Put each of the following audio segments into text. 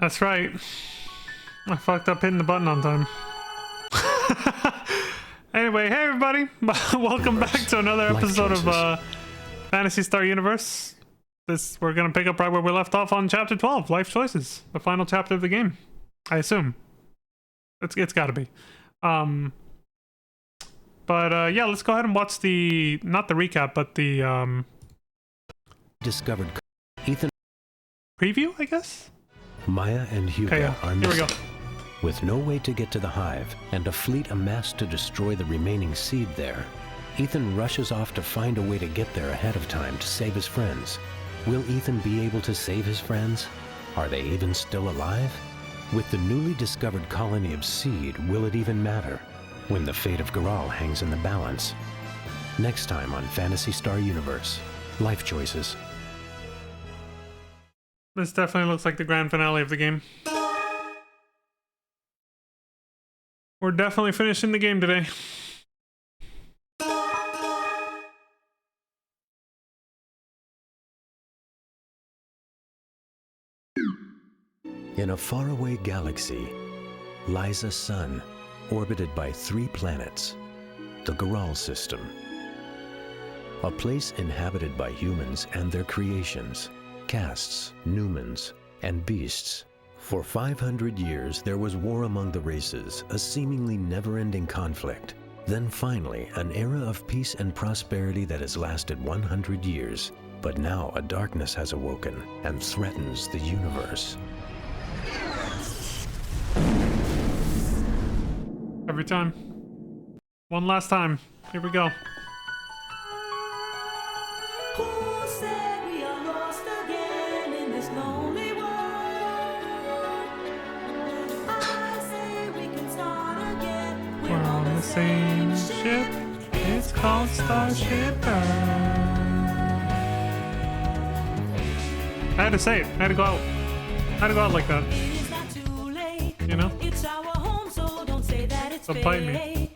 That's right. I fucked up hitting the button on time. Anyway, hey everybody. Welcome back to another episode of Phantasy Star Universe. We're gonna pick up right where we left off on chapter 12, Life Choices, the final chapter of the game. I assume. It's gotta be. Yeah, let's go ahead and watch the, not the recap, but the discovered Ethan preview, I guess? Maya and Hugo are here we go. With no way to get to the hive and a fleet amassed to destroy the remaining seed there, Ethan rushes off to find a way to get there ahead of time to save his friends. Will Ethan be able to save his friends? Are they even still alive? With the newly discovered colony of seed, will it even matter when the fate of Garal hangs in the balance? Next time on Phantasy Star Universe, Life Choices. This definitely looks like the grand finale of the game. We're definitely finishing the game today. In a faraway galaxy lies a sun orbited by 3 planets, the Garal system. A place inhabited by humans and their creations, castes, numens, and beasts. For 500 years, there was war among the races, a seemingly never-ending conflict. Then finally, an era of peace and prosperity that has lasted 100 years. But now a darkness has awoken and threatens the universe. Every time. One last time. Here we go. Same ship, it's called Starship Earth. I had to say it. I had to go out. I had to go out like that. You know? So bite me.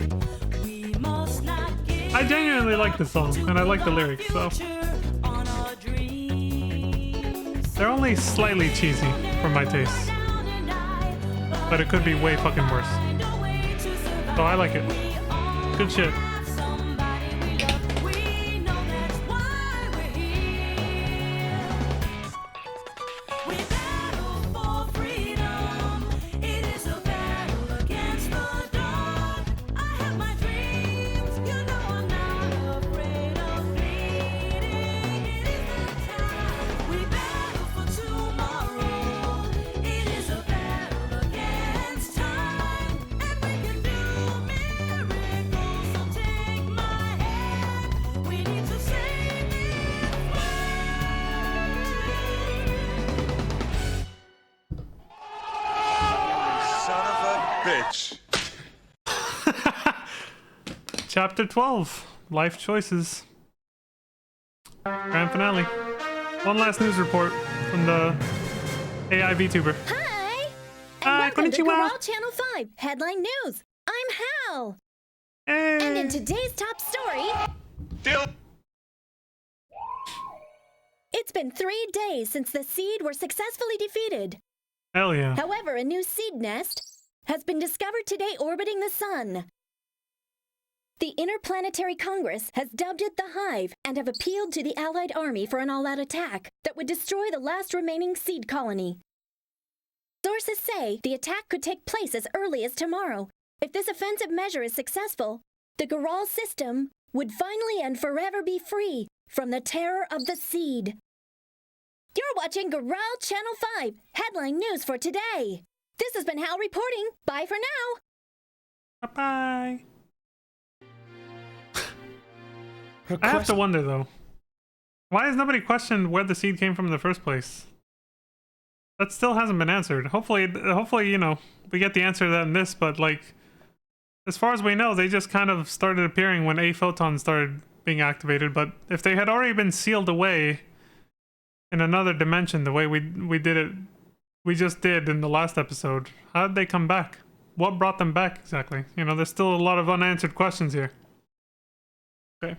I genuinely like the song, and I like the lyrics, so. They're only slightly cheesy for my taste. But it could be way fucking worse. So I like it. Good shit. Chapter 12, Life Choices. Grand finale. One last news report from the AI VTuber. Hi! And welcome to konnichiwa. Garal Channel 5, Headline News. I'm Hal. Hey. And in today's top story... It's been 3 days since the seed were successfully defeated. Hell yeah. However, a new seed nest has been discovered today orbiting the sun. The Interplanetary Congress has dubbed it the Hive and have appealed to the Allied Army for an all-out attack that would destroy the last remaining seed colony. Sources say the attack could take place as early as tomorrow. If this offensive measure is successful, the Garal system would finally and forever be free from the terror of the seed. You're watching Garal Channel 5, Headline News for today. This has been Hal reporting. Bye for now. Bye-bye. I have to wonder though, why has nobody questioned where the seed came from in the first place? That still hasn't been answered. Hopefully, you know, we get the answer to that in this, but like, as far as we know, they just kind of started appearing when A photon started being activated, but if they had already been sealed away in another dimension the way we just did in the last episode, how did they come back? What brought them back exactly? You know, there's still a lot of unanswered questions here. Okay.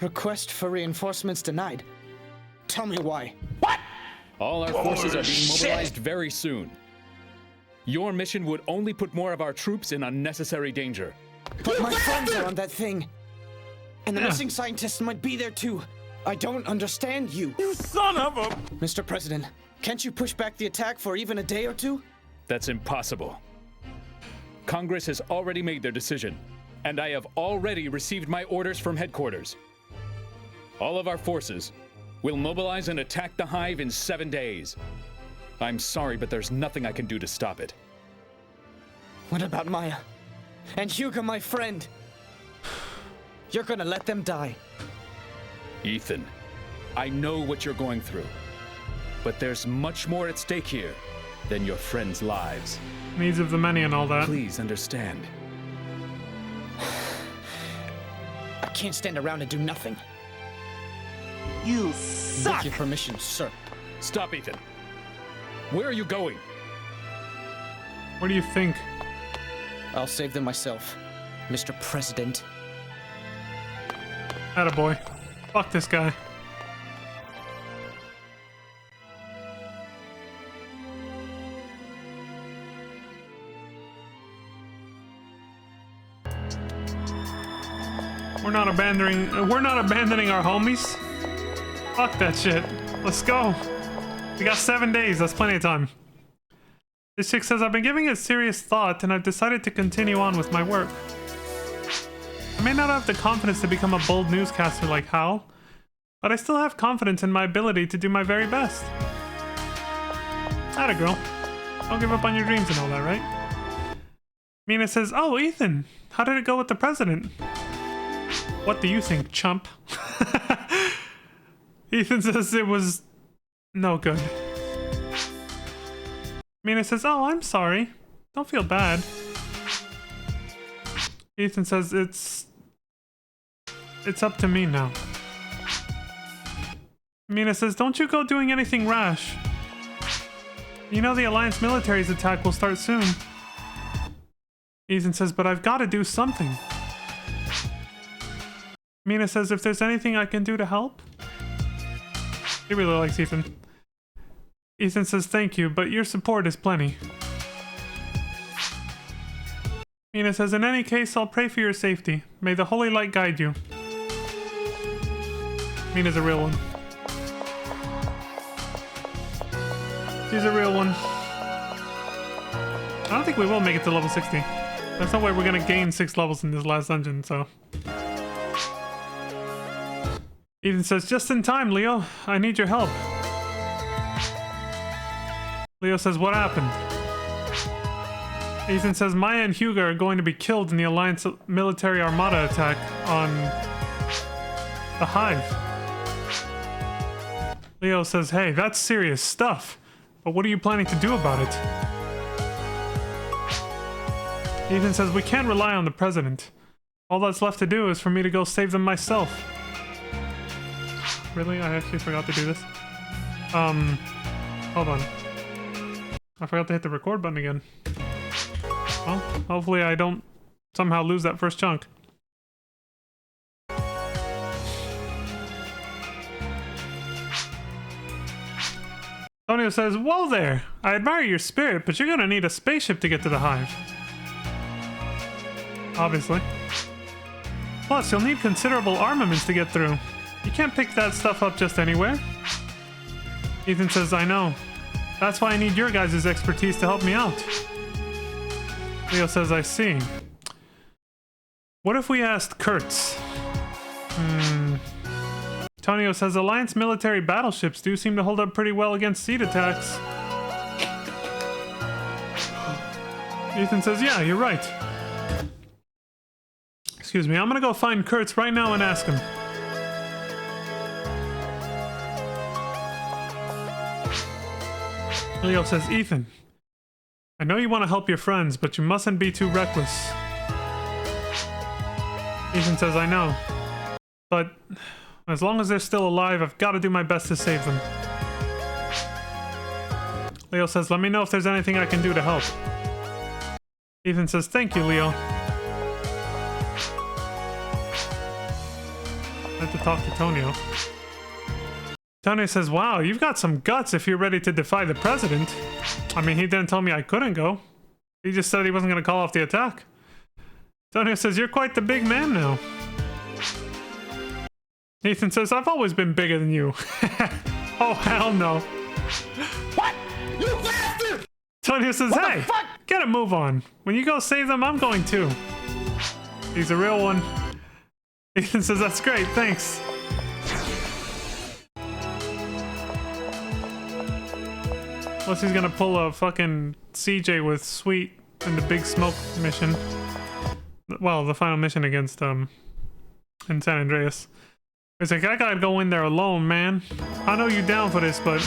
Request for reinforcements denied. Tell me why. What? All our forces are being mobilized very soon. Your mission would only put more of our troops in unnecessary danger. But my friends are on that thing. And the missing scientists might be there too. I don't understand you. You son of a... Mr. President, can't you push back the attack for even a day or two? That's impossible. Congress has already made their decision, and I have already received my orders from headquarters. All of our forces will mobilize and attack the Hive in 7 days. I'm sorry, but there's nothing I can do to stop it. What about Maya? And Hugo, my friend? You're gonna let them die. Ethan, I know what you're going through, but there's much more at stake here than your friends' lives. Needs of the many and all that. Please understand. I can't stand around and do nothing. You suck! With your permission, sir. Stop, Ethan. Where are you going? What do you think? I'll save them myself, Mr. President. Attaboy. Fuck this guy. We're not abandoning our homies. Fuck that shit. Let's go. We got 7 days. That's plenty of time. This chick says, I've been giving it serious thought and I've decided to continue on with my work. I may not have the confidence to become a bold newscaster like Hal, but I still have confidence in my ability to do my very best. Atta girl. Don't give up on your dreams and all that, right? Mina says, oh, Ethan, how did it go with the president? What do you think, chump? Ethan says it was no good. Mina says, oh, I'm sorry. Don't feel bad. Ethan says it's up to me now. Mina says, don't you go doing anything rash. You know the Alliance military's attack will start soon. Ethan says, but I've got to do something. Mina says, if there's anything I can do to help. He really likes Ethan. Ethan says, thank you, but your support is plenty. Mina says, in any case, I'll pray for your safety. May the holy light guide you. Mina's a real one. She's a real one. I don't think we will make it to level 60. There's no way we're gonna gain 6 levels in this last dungeon, so... Ethan says, just in time, Leo. I need your help. Leo says, what happened? Ethan says, Maya and Hugo are going to be killed in the Alliance military armada attack on the Hive. Leo says, hey, that's serious stuff. But what are you planning to do about it? Ethan says, we can't rely on the president. All that's left to do is for me to go save them myself. Really? I actually forgot to do this. Hold on. I forgot to hit the record button again. Well, hopefully I don't somehow lose that first chunk. Antonio says, whoa there! I admire your spirit, but you're gonna need a spaceship to get to the Hive. Obviously. Plus, you'll need considerable armaments to get through. You can't pick that stuff up just anywhere. Ethan says, I know. That's why I need your guys' expertise to help me out. Leo says, I see. What if we asked Kurtz? Tonio says, Alliance military battleships do seem to hold up pretty well against seed attacks. Ethan says, yeah, you're right. Excuse me, I'm gonna go find Kurtz right now and ask him. Leo says, Ethan, I know you want to help your friends, but you mustn't be too reckless. Ethan says, I know. But as long as they're still alive, I've got to do my best to save them. Leo says, let me know if there's anything I can do to help. Ethan says, thank you, Leo. to talk to Tonio. Tonio says, wow, you've got some guts if you're ready to defy the president. I mean, he didn't tell me I couldn't go. He just said he wasn't going to call off the attack. Tonio says, you're quite the big man now. Ethan says, I've always been bigger than you. Oh, hell no. What? You bastard! Tonio says, hey, get a move on. When you go save them, I'm going too. He's a real one. Ethan says, that's great, thanks. Unless he's gonna pull a fucking CJ with Sweet in the big smoke mission. Well, the final mission against, in San Andreas. He's like, I gotta go in there alone, man. I know you're down for this, but...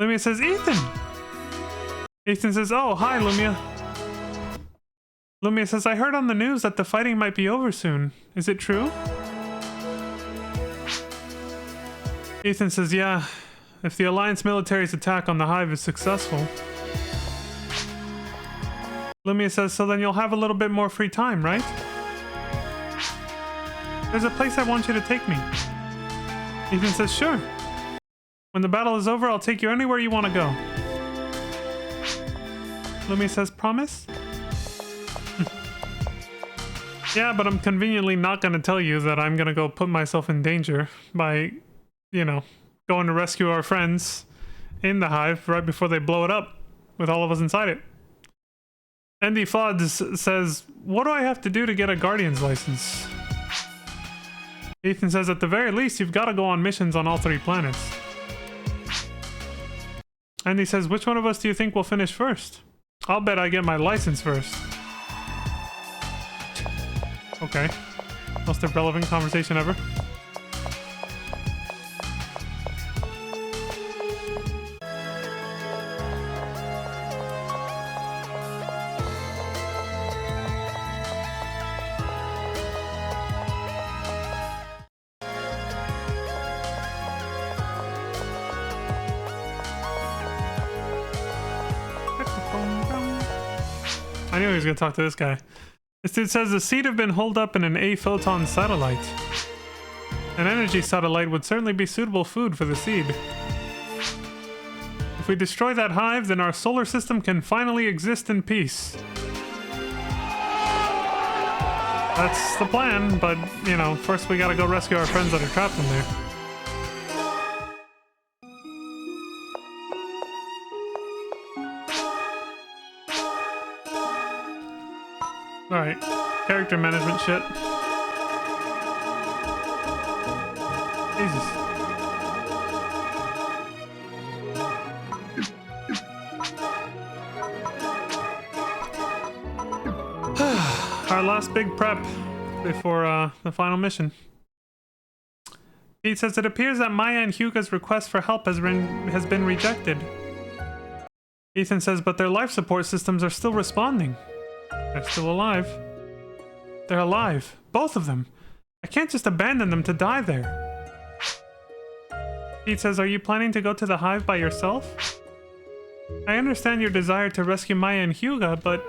Lumia says, Ethan! Ethan says, oh, hi, Lumia. Lumia says, I heard on the news that the fighting might be over soon. Is it true? Ethan says, yeah. If the Alliance military's attack on the Hive is successful. Lumia says, so then you'll have a little bit more free time, right? There's a place I want you to take me. Ethan says, sure. When the battle is over, I'll take you anywhere you want to go. Lumia says, promise? Yeah, but I'm conveniently not going to tell you that I'm going to go put myself in danger by, you know, going to rescue our friends in the Hive right before they blow it up with all of us inside it. Andy Floods says, what do I have to do to get a Guardian's license? Ethan says, at the very least, you've got to go on missions on all 3 planets. Andy says, which one of us do you think will finish first? I'll bet I get my license first. Okay. Most irrelevant conversation ever. I knew he was going to talk to this guy. This dude says the seed have been holed up in an A-photon satellite. An energy satellite would certainly be suitable food for the seed. If we destroy that hive, then our solar system can finally exist in peace. That's the plan, but, you know, first we gotta go rescue our friends that are trapped in there. Alright, character management shit. Jesus. Our last big prep before the final mission. Pete says it appears that Maya and Hyuga's request for help has been rejected. Ethan says, but their life support systems are still responding. They're still alive. They're alive. Both of them. I can't just abandon them to die there. Pete says, are you planning to go to the hive by yourself? I understand your desire to rescue Maya and Hyuga, but...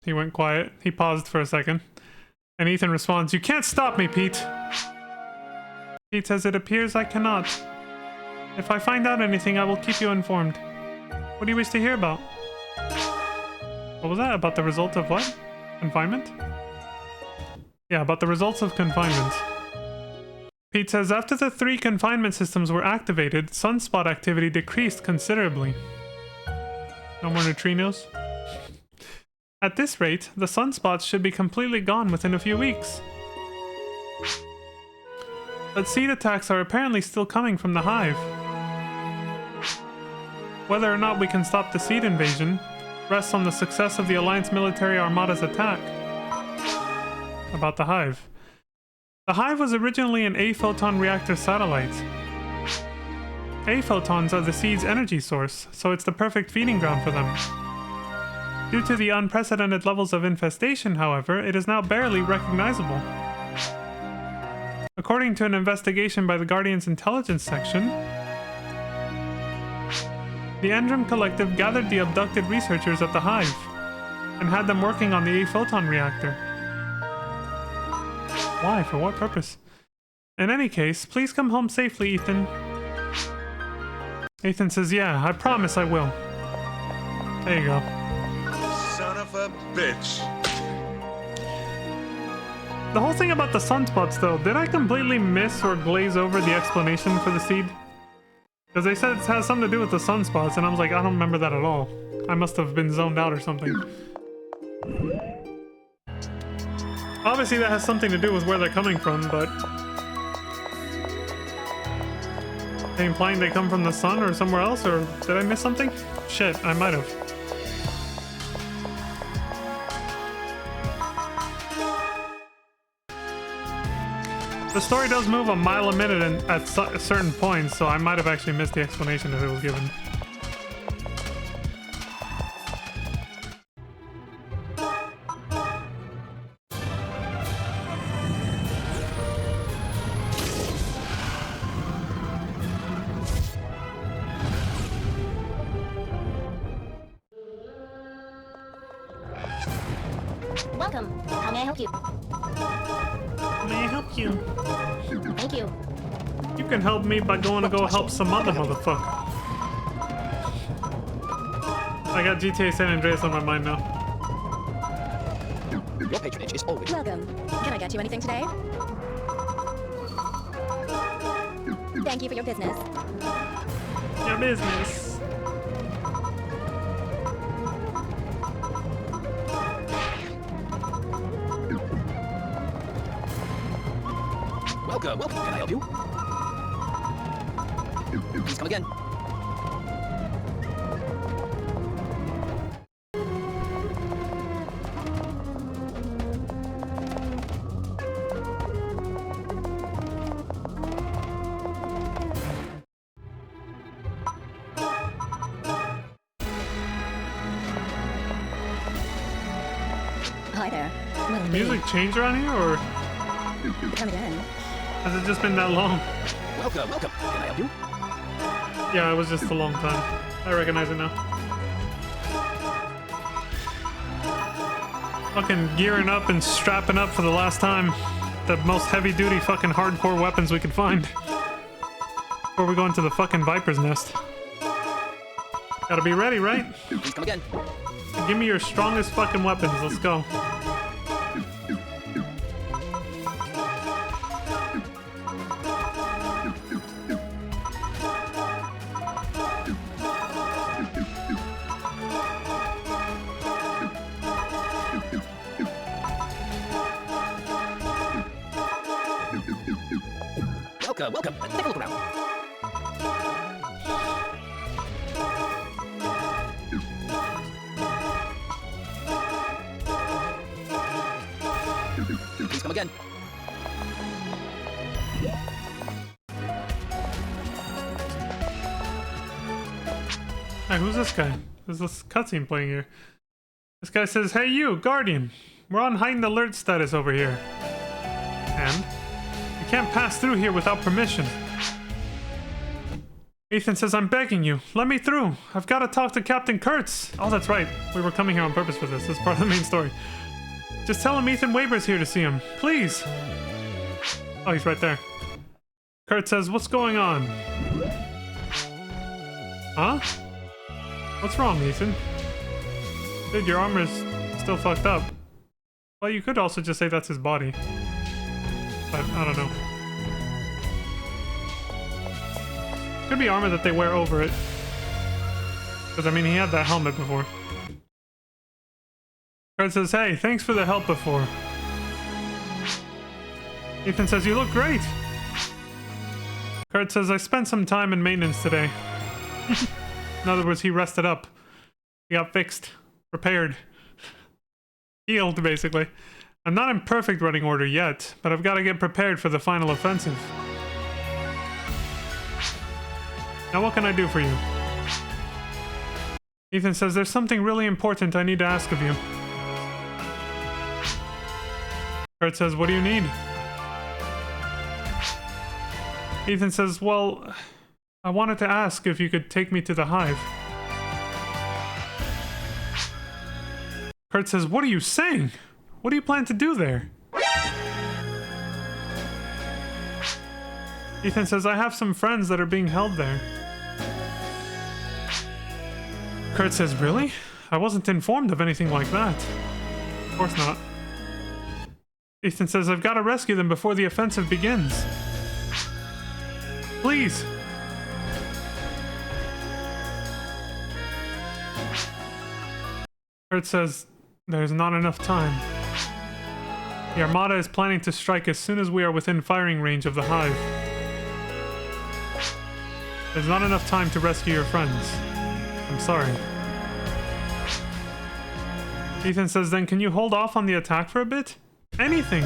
He went quiet. He paused for a second. And Ethan responds, you can't stop me, Pete. Pete says, it appears I cannot. If I find out anything, I will keep you informed. What do you wish to hear about? What was that? About the result of what? Confinement? Yeah, about the results of confinement. Pete says, after the 3 confinement systems were activated, sunspot activity decreased considerably. No more neutrinos? At this rate, the sunspots should be completely gone within a few weeks. But seed attacks are apparently still coming from the hive. Whether or not we can stop the seed invasion rests on the success of the Alliance military armada's attack. About the hive. The hive was originally an A-photon reactor satellite. A-photons are the seed's energy source, so it's the perfect feeding ground for them. Due to the unprecedented levels of infestation, however, it is now barely recognizable. According to an investigation by the Guardian's intelligence section, the Endrim Collective gathered the abducted researchers at the hive. and had them working on the photon reactor. Why? For what purpose? In any case, please come home safely, Ethan. Ethan says, yeah, I promise I will. There you go. Son of a bitch. The whole thing about the sunspots, though, did I completely miss or glaze over the explanation for the seed? Because they said it has something to do with the sunspots, and I was like, I don't remember that at all. I must have been zoned out or something. Obviously that has something to do with where they're coming from, but... Are they implying they come from the sun or somewhere else, or did I miss something? Shit, I might have. The story does move a mile a minute at certain points, so I might have actually missed the explanation if it was given. Welcome. How may I help you? May I help you? Thank you. You can help me by going to go help some other motherfucker. I got GTA San Andreas on my mind now. Your patronage is always... Welcome. Can I get you anything today? Thank you for your business. Your business. Welcome. Can I help you? Please come again. Hi there. Did the music change around here, or Come again. has it just been that long? Welcome. Can I help you? Yeah, it was just a long time. I recognize it now. Fucking gearing up and strapping up for the last time. The most heavy-duty fucking hardcore weapons we could find. Before we go into the fucking Viper's Nest. Gotta be ready, right? Please come again. Give me your strongest fucking weapons. Let's go. Welcome. Let's take a look around. Please come again. Hey, who's this guy? There's this cutscene playing here. This guy says, hey you, Guardian. We're on heightened alert status over here. And? You can't pass through here without permission. Ethan says, I'm begging you. Let me through. I've got to talk to Captain Kurtz. Oh, that's right. We were coming here on purpose for this. This is part of the main story. Just tell him Ethan Weber's here to see him. Please. Oh, he's right there. Kurt says, what's going on? Huh? What's wrong, Ethan? Dude, your armor's still fucked up. Well, you could also just say that's his body. But, I don't know. Could be armor that they wear over it. Because, I mean, he had that helmet before. Kurt says, hey, thanks for the help before. Ethan says, you look great. Kurt says, I spent some time in maintenance today. In other words, he rested up. He got fixed. Repaired. Healed, basically. I'm not in perfect running order yet, but I've got to get prepared for the final offensive. Now what can I do for you? Ethan says, there's something really important I need to ask of you. Kurt says, what do you need? Ethan says, well, I wanted to ask if you could take me to the Hive. Kurt says, what are you saying? What do you plan to do there? Ethan says, I have some friends that are being held there. Kurt says, really? I wasn't informed of anything like that. Of course not. Ethan says, I've got to rescue them before the offensive begins. Please. Kurt says, there's not enough time. The Armada is planning to strike as soon as we are within firing range of the Hive. There's not enough time to rescue your friends. I'm sorry. Ethan says, then can you hold off on the attack for a bit? Anything.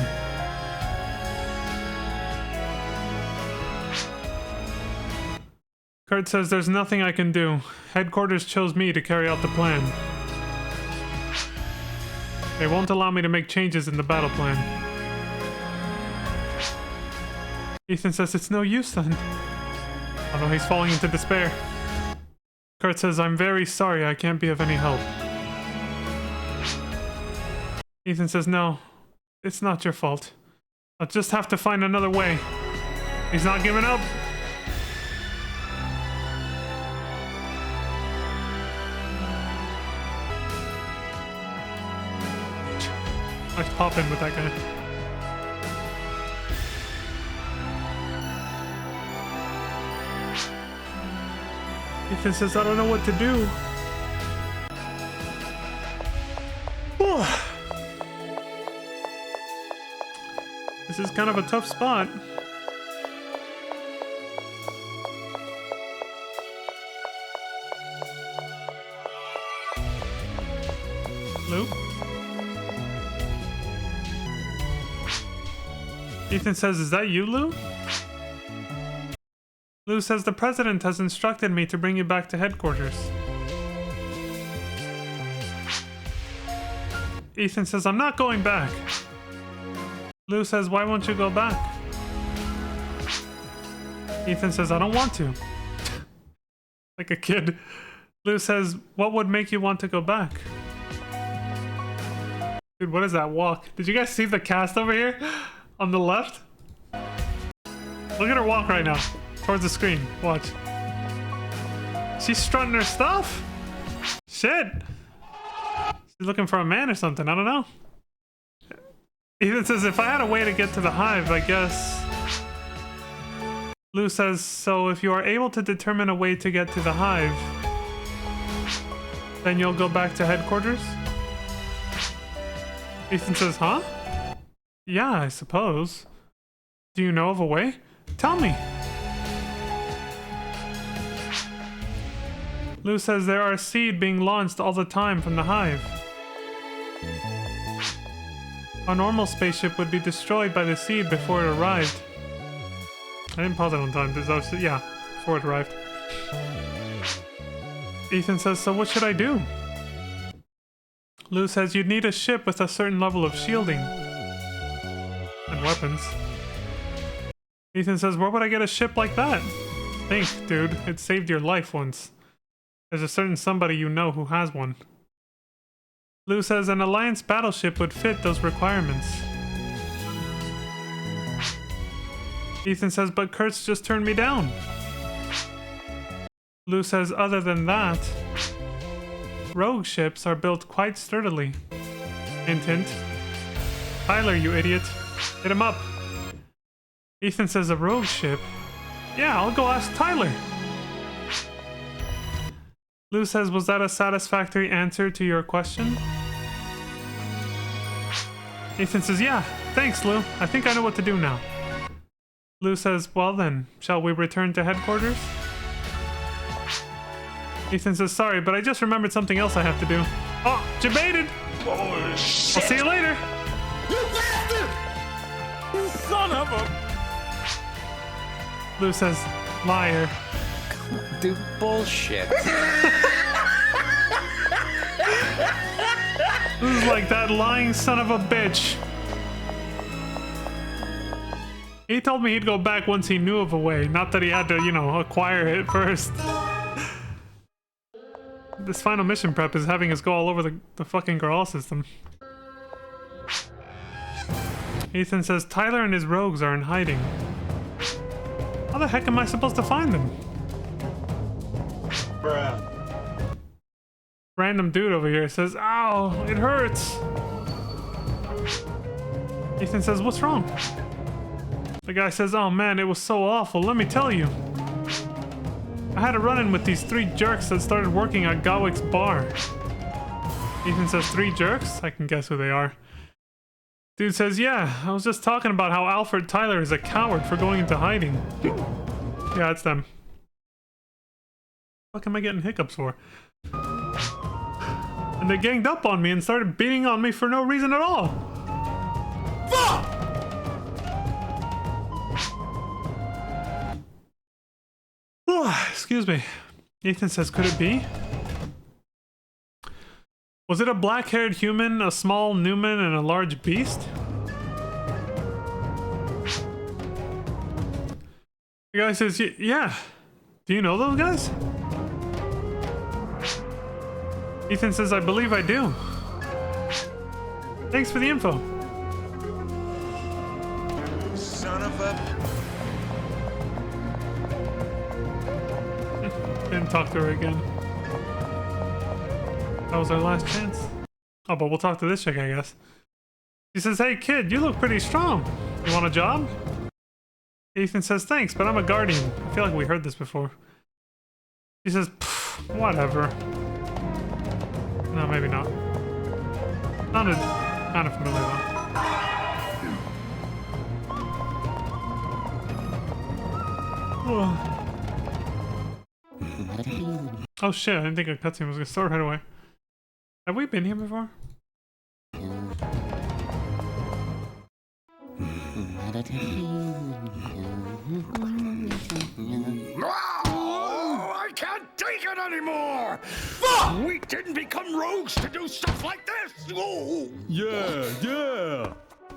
Kurt says, there's nothing I can do. Headquarters chose me to carry out the plan. They won't allow me to make changes in the battle plan. Ethan says, it's no use then. Oh no, he's falling into despair. Kurt says, I'm very sorry, I can't be of any help. Ethan says, no, it's not your fault. I'll just have to find another way. He's not giving up. Let's pop in with that guy. Ethan says, I don't know what to do. This is kind of a tough spot. Lou? Ethan says, is that you, Lou? Lou says, the president has instructed me to bring you back to headquarters. Ethan says, I'm not going back. Lou says, why won't you go back? Ethan says, I don't want to. Like a kid. Lou says, what would make you want to go back? Dude, what is that walk? Did you guys see the cast over here? On the left? Look at her walk right now. Towards the screen. Watch. She's strutting her stuff. Shit. She's looking for a man or something. I don't know. Ethan says, if I had a way to get to the Hive, I guess... Lou says, so if you are able to determine a way to get to the Hive, then you'll go back to headquarters? Ethan says, huh? Yeah, I suppose. Do you know of a way? Tell me. Lou says there are seed being launched all the time from the Hive. A normal spaceship would be destroyed by the seed before it arrived. I didn't pause it on time. Yeah, before it arrived. Ethan says, so what should I do? Lou says you'd need a ship with a certain level of shielding. And weapons. Ethan says, where would I get a ship like that? Think, dude. It saved your life once. There's a certain somebody you know who has one. Lou says an Alliance battleship would fit those requirements. Ethan says, but Kurtz just turned me down. Lou says, other than that, rogue ships are built quite sturdily. Hint, hint. Tyler, you idiot. Hit him up. Ethan says, a rogue ship? Yeah, I'll go ask Tyler. Lou says, was that a satisfactory answer to your question? Ethan says, yeah, thanks, Lou. I think I know what to do now. Lou says, well then, shall we return to headquarters? Ethan says, sorry, but I just remembered something else I have to do. Oh, jebaited! Oh, shit. I'll see you later! You bastard! You son of a... Lou says, liar. Dude, bullshit. This is like that lying son of a bitch. He told me he'd go back once he knew of a way, not that he had to, you know, acquire it first. This final mission prep is having us go all over the fucking Graal system. Ethan says Tyler and his rogues are in hiding. How the heck am I supposed to find them? Bruh. Random dude over here says, ow, it hurts. Ethan says, what's wrong? The guy says, oh man, it was so awful, let me tell you. I had a run-in with these 3 jerks that started working at Gawick's bar. Ethan says, 3 jerks? I can guess who they are. Dude says, yeah, I was just talking about how Alfred Tyler is a coward for going into hiding. Yeah, it's them. What am I getting hiccups for? And they ganged up on me and started beating on me for no reason at all. Fuck! Excuse me. Ethan says, could it be? Was it a black-haired human, a small Newman, and a large beast? The guy says, yeah. Do you know those guys? Ethan says, I believe I do. Thanks for the info. Son of a... Didn't talk to her again. That was our last chance. Oh, but we'll talk to this chick, I guess. She says, hey kid, you look pretty strong. You want a job? Ethan says, thanks, but I'm a guardian. I feel like we heard this before. She says, whatever. No, maybe not. Sounded kind of familiar though. Oh shit, I didn't think a cutscene was gonna start right away. Have we been here before? Oh, I can't take it anymore! We didn't become rogues to do stuff like this! Oh. Yeah.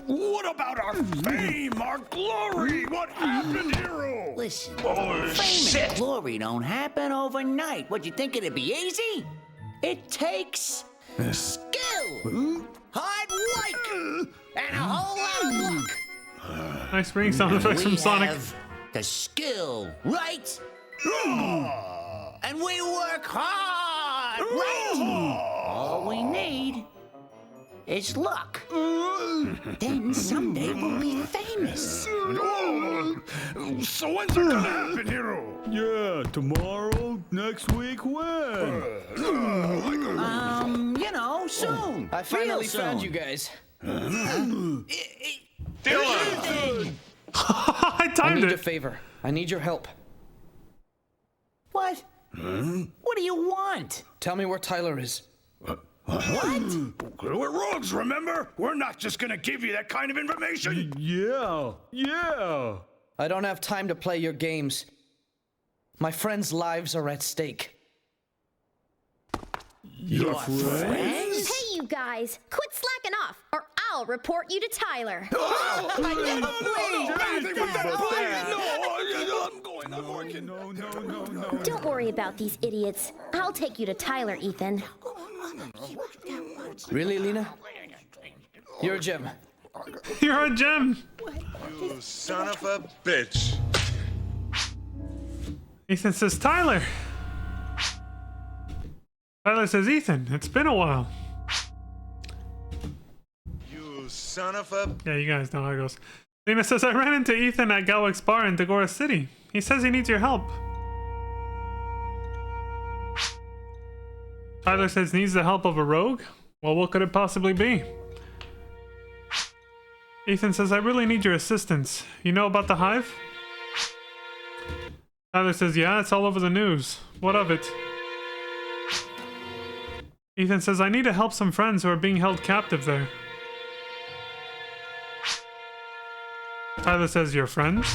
What about our fame, our glory? What happened, hero? Listen, Oh, fame and glory don't happen overnight. What, you think it'd be easy? It takes skill, hard work, and a whole lot of luck. Nice ring sound effects from Sonic. Have the skill, right? And we work hard, right? All we need is luck. Then someday we'll be famous. So when's it gonna happen, hero? Yeah, tomorrow, next week, when? Soon. I finally Real soon. found you guys. Dylan! I I timed need a it. favor. I need your help. What? What do you want? Tell me where Tyler is. What? We're rogues, remember? We're not just gonna give you that kind of information. Yeah. I don't have time to play your games. My friends' lives are at stake. Your friends? Hey, you guys, quit slacking off, or I'll report you to Tyler. Don't worry about these idiots. I'll take you to Tyler, Ethan. Really, Lena? You're a gem. You're a gem. You son of a bitch. Ethan says, Tyler. Tyler says, Ethan, it's been a while. You son of a... Yeah, you guys know how it goes. Lena says, I ran into Ethan at Gawick's bar in Dagora City. He says he needs your help. Tyler says, needs the help of a rogue? Well, what could it possibly be? Ethan says, I really need your assistance. You know about the Hive? Tyler says, yeah, it's all over the news. What of it? Ethan says, I need to help some friends who are being held captive there. Tyler says, your friends?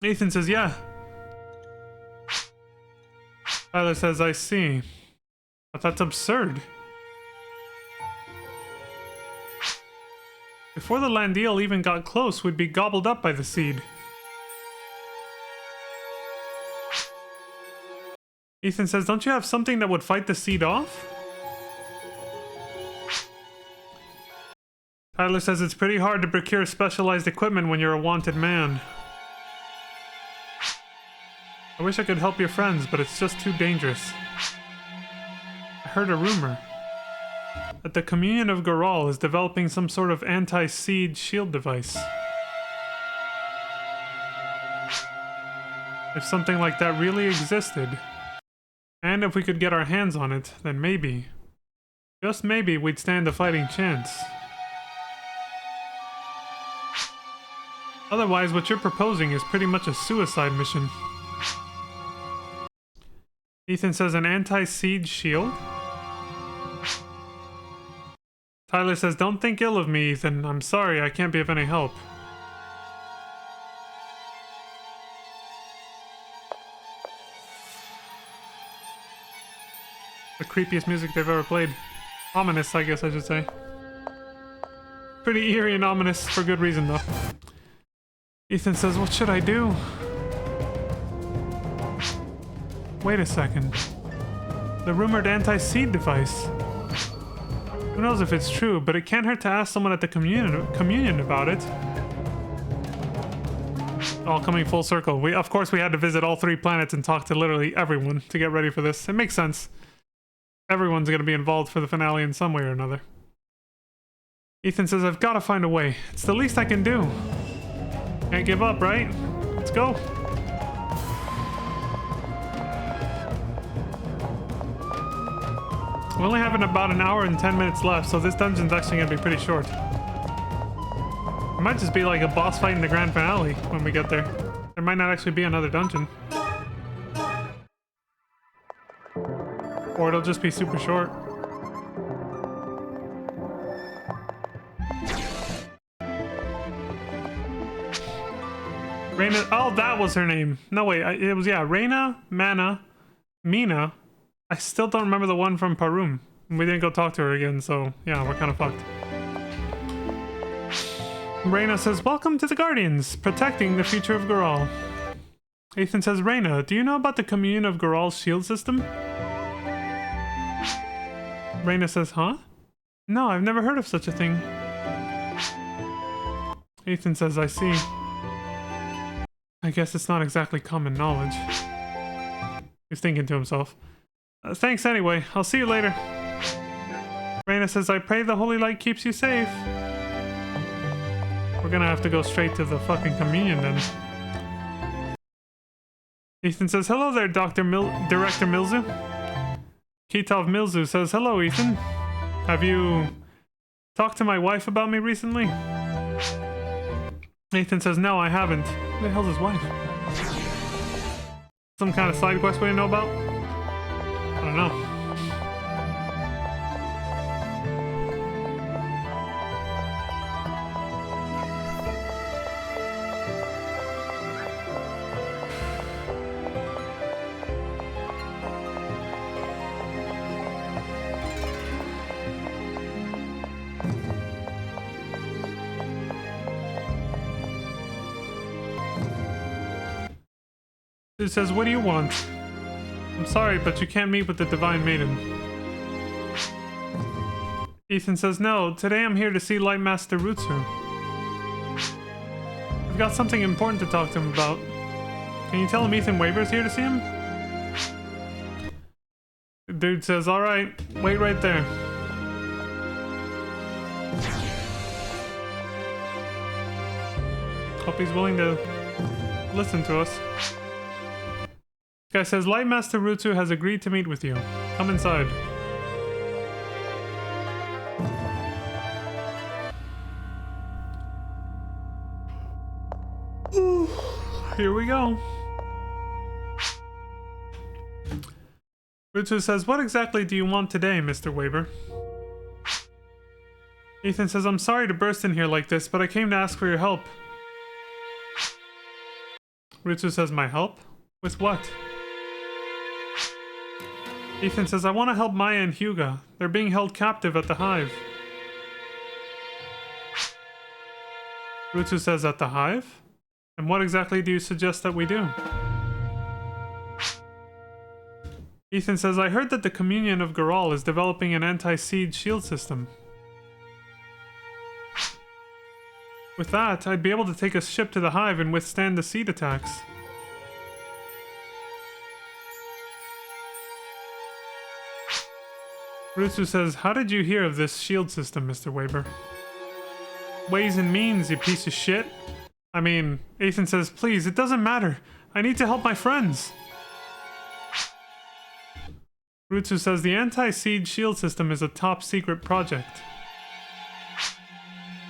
Ethan says, yeah. Tyler says, I see. But that's absurd. Before the Landeel even got close, we'd be gobbled up by the seed. Ethan says, don't you have something that would fight the seed off? Tyler says it's pretty hard to procure specialized equipment when you're a wanted man. I wish I could help your friends, but it's just too dangerous. I heard a rumor that the Communion of Goral is developing some sort of anti-seed shield device. If something like that really existed, and if we could get our hands on it, then maybe, just maybe, we'd stand a fighting chance. Otherwise, what you're proposing is pretty much a suicide mission. Ethan says an anti-seed shield? Tyler says, don't think ill of me, Ethan. I'm sorry, I can't be of any help. The creepiest music they've ever played. Ominous, I guess I should say. Pretty eerie and ominous for good reason, though. Ethan says, what should I do? Wait a second. The rumored anti-seed device. Who knows if it's true, but it can't hurt to ask someone at the communion about it. All coming full circle. Of course we had to visit all 3 planets and talk to literally everyone to get ready for this. It makes sense. Everyone's going to be involved for the finale in some way or another. Ethan says, I've got to find a way. It's the least I can do. Can't give up, right? Let's go. We only have about an hour and 10 minutes left, so this dungeon's actually going to be pretty short. It might just be like a boss fight in the grand finale when we get there. There might not actually be another dungeon. Or it'll just be super short. Reina, oh, that was her name. No, wait, it was, yeah, Reina, Mana, Mina. I still don't remember the one from Parum. We didn't go talk to her again, so yeah, we're kind of fucked. Reina says, welcome to the Guardians, protecting the future of Goral. Ethan says, Reina, do you know about the Communion of Goral's shield system? Reina says, huh? No, I've never heard of such a thing. Ethan says, I see. I guess it's not exactly common knowledge. He's thinking to himself. Thanks anyway. I'll see you later. Reina says, I pray the holy light keeps you safe. We're gonna have to go straight to the fucking communion then. Ethan says, hello there, Director Milzu. Kitov Milzu says, hello, Ethan. Have you talked to my wife about me recently? Ethan says, no, I haven't. Who the hell's his wife? Some kind of side quest we didn't know about? I don't know. It says, what do you want? I'm sorry, but you can't meet with the Divine Maiden. Ethan says, no, today I'm here to see Lightmaster Rutsu. I've got something important to talk to him about. Can you tell him Ethan Waver's here to see him? The dude says, alright, wait right there. Hope he's willing to listen to us. Guy says, Lightmaster Rutsu has agreed to meet with you. Come inside. Here we go. Rutsu says, what exactly do you want today, Mr. Waver? Ethan says, I'm sorry to burst in here like this, but I came to ask for your help. Rutsu says, my help? With what? Ethan says, I want to help Maya and Hyuga. They're being held captive at the Hive. Rutsu says, at the Hive? And what exactly do you suggest that we do? Ethan says, I heard that the Communion of Garal is developing an anti-siege shield system. With that, I'd be able to take a ship to the Hive and withstand the seed attacks. Rutsu says, how did you hear of this shield system, Mr. Weber? Ways and means, you piece of shit. I mean, Ethan says, please, it doesn't matter. I need to help my friends. Rutsu says, the anti-siege shield system is a top-secret project.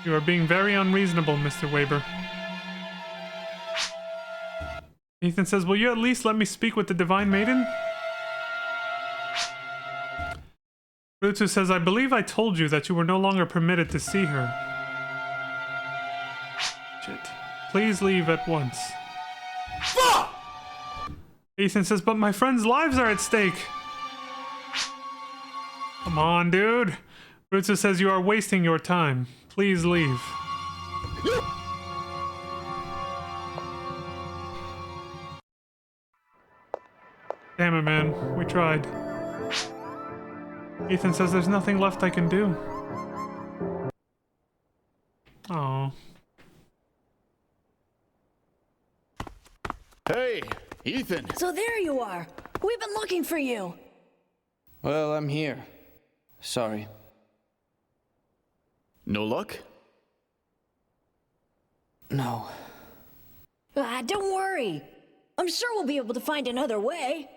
You are being very unreasonable, Mr. Weber. Ethan says, will you at least let me speak with the Divine Maiden? Rutsu says, I believe I told you that you were no longer permitted to see her. Shit. Please leave at once. Fuck! Ethan says, but my friends' lives are at stake. Come on, dude. Rutsu says, you are wasting your time. Please leave. Damn it, man. We tried. Ethan says there's nothing left I can do. Oh. Hey, Ethan. So there you are. We've been looking for you. Well, I'm here. Sorry. No luck? No. Don't worry. I'm sure we'll be able to find another way.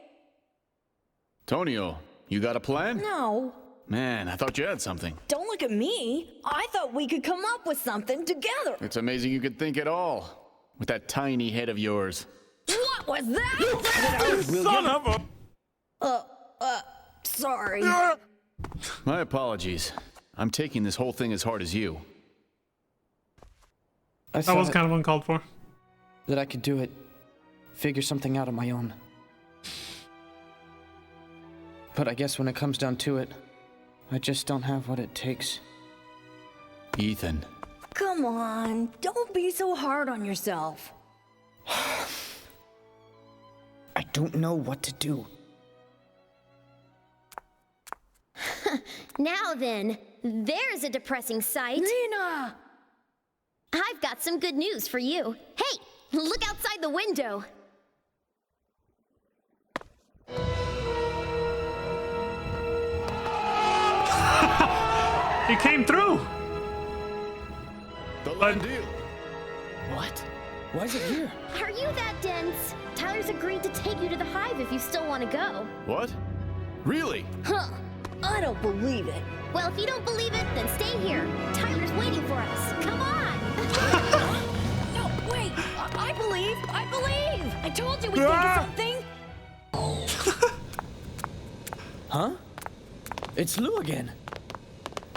Tonio, you got a plan? No. Man, I thought you had something. Don't look at me. I thought we could come up with something together. It's amazing you could think at all. With that tiny head of yours. What was that? Son of a... Sorry. My apologies. I'm taking this whole thing as hard as you. I That was thought kind of uncalled for. that I could do it. Figure something out on my own. But I guess when it comes down to it, I just don't have what it takes. Ethan. Come on. Don't be so hard on yourself. I don't know what to do. Now then, there's a depressing sight. Lena! I've got some good news for you. Hey, look outside the window. He came through! The land deal. What? Why is it here? Are you that dense? Tyler's agreed to take you to the Hive if you still want to go. What? Really? Huh. I don't believe it. Well, if you don't believe it, then stay here. Tyler's waiting for us. Come on! No, wait! I believe! I believe! I told you we'd think of something! Huh? It's Lou again.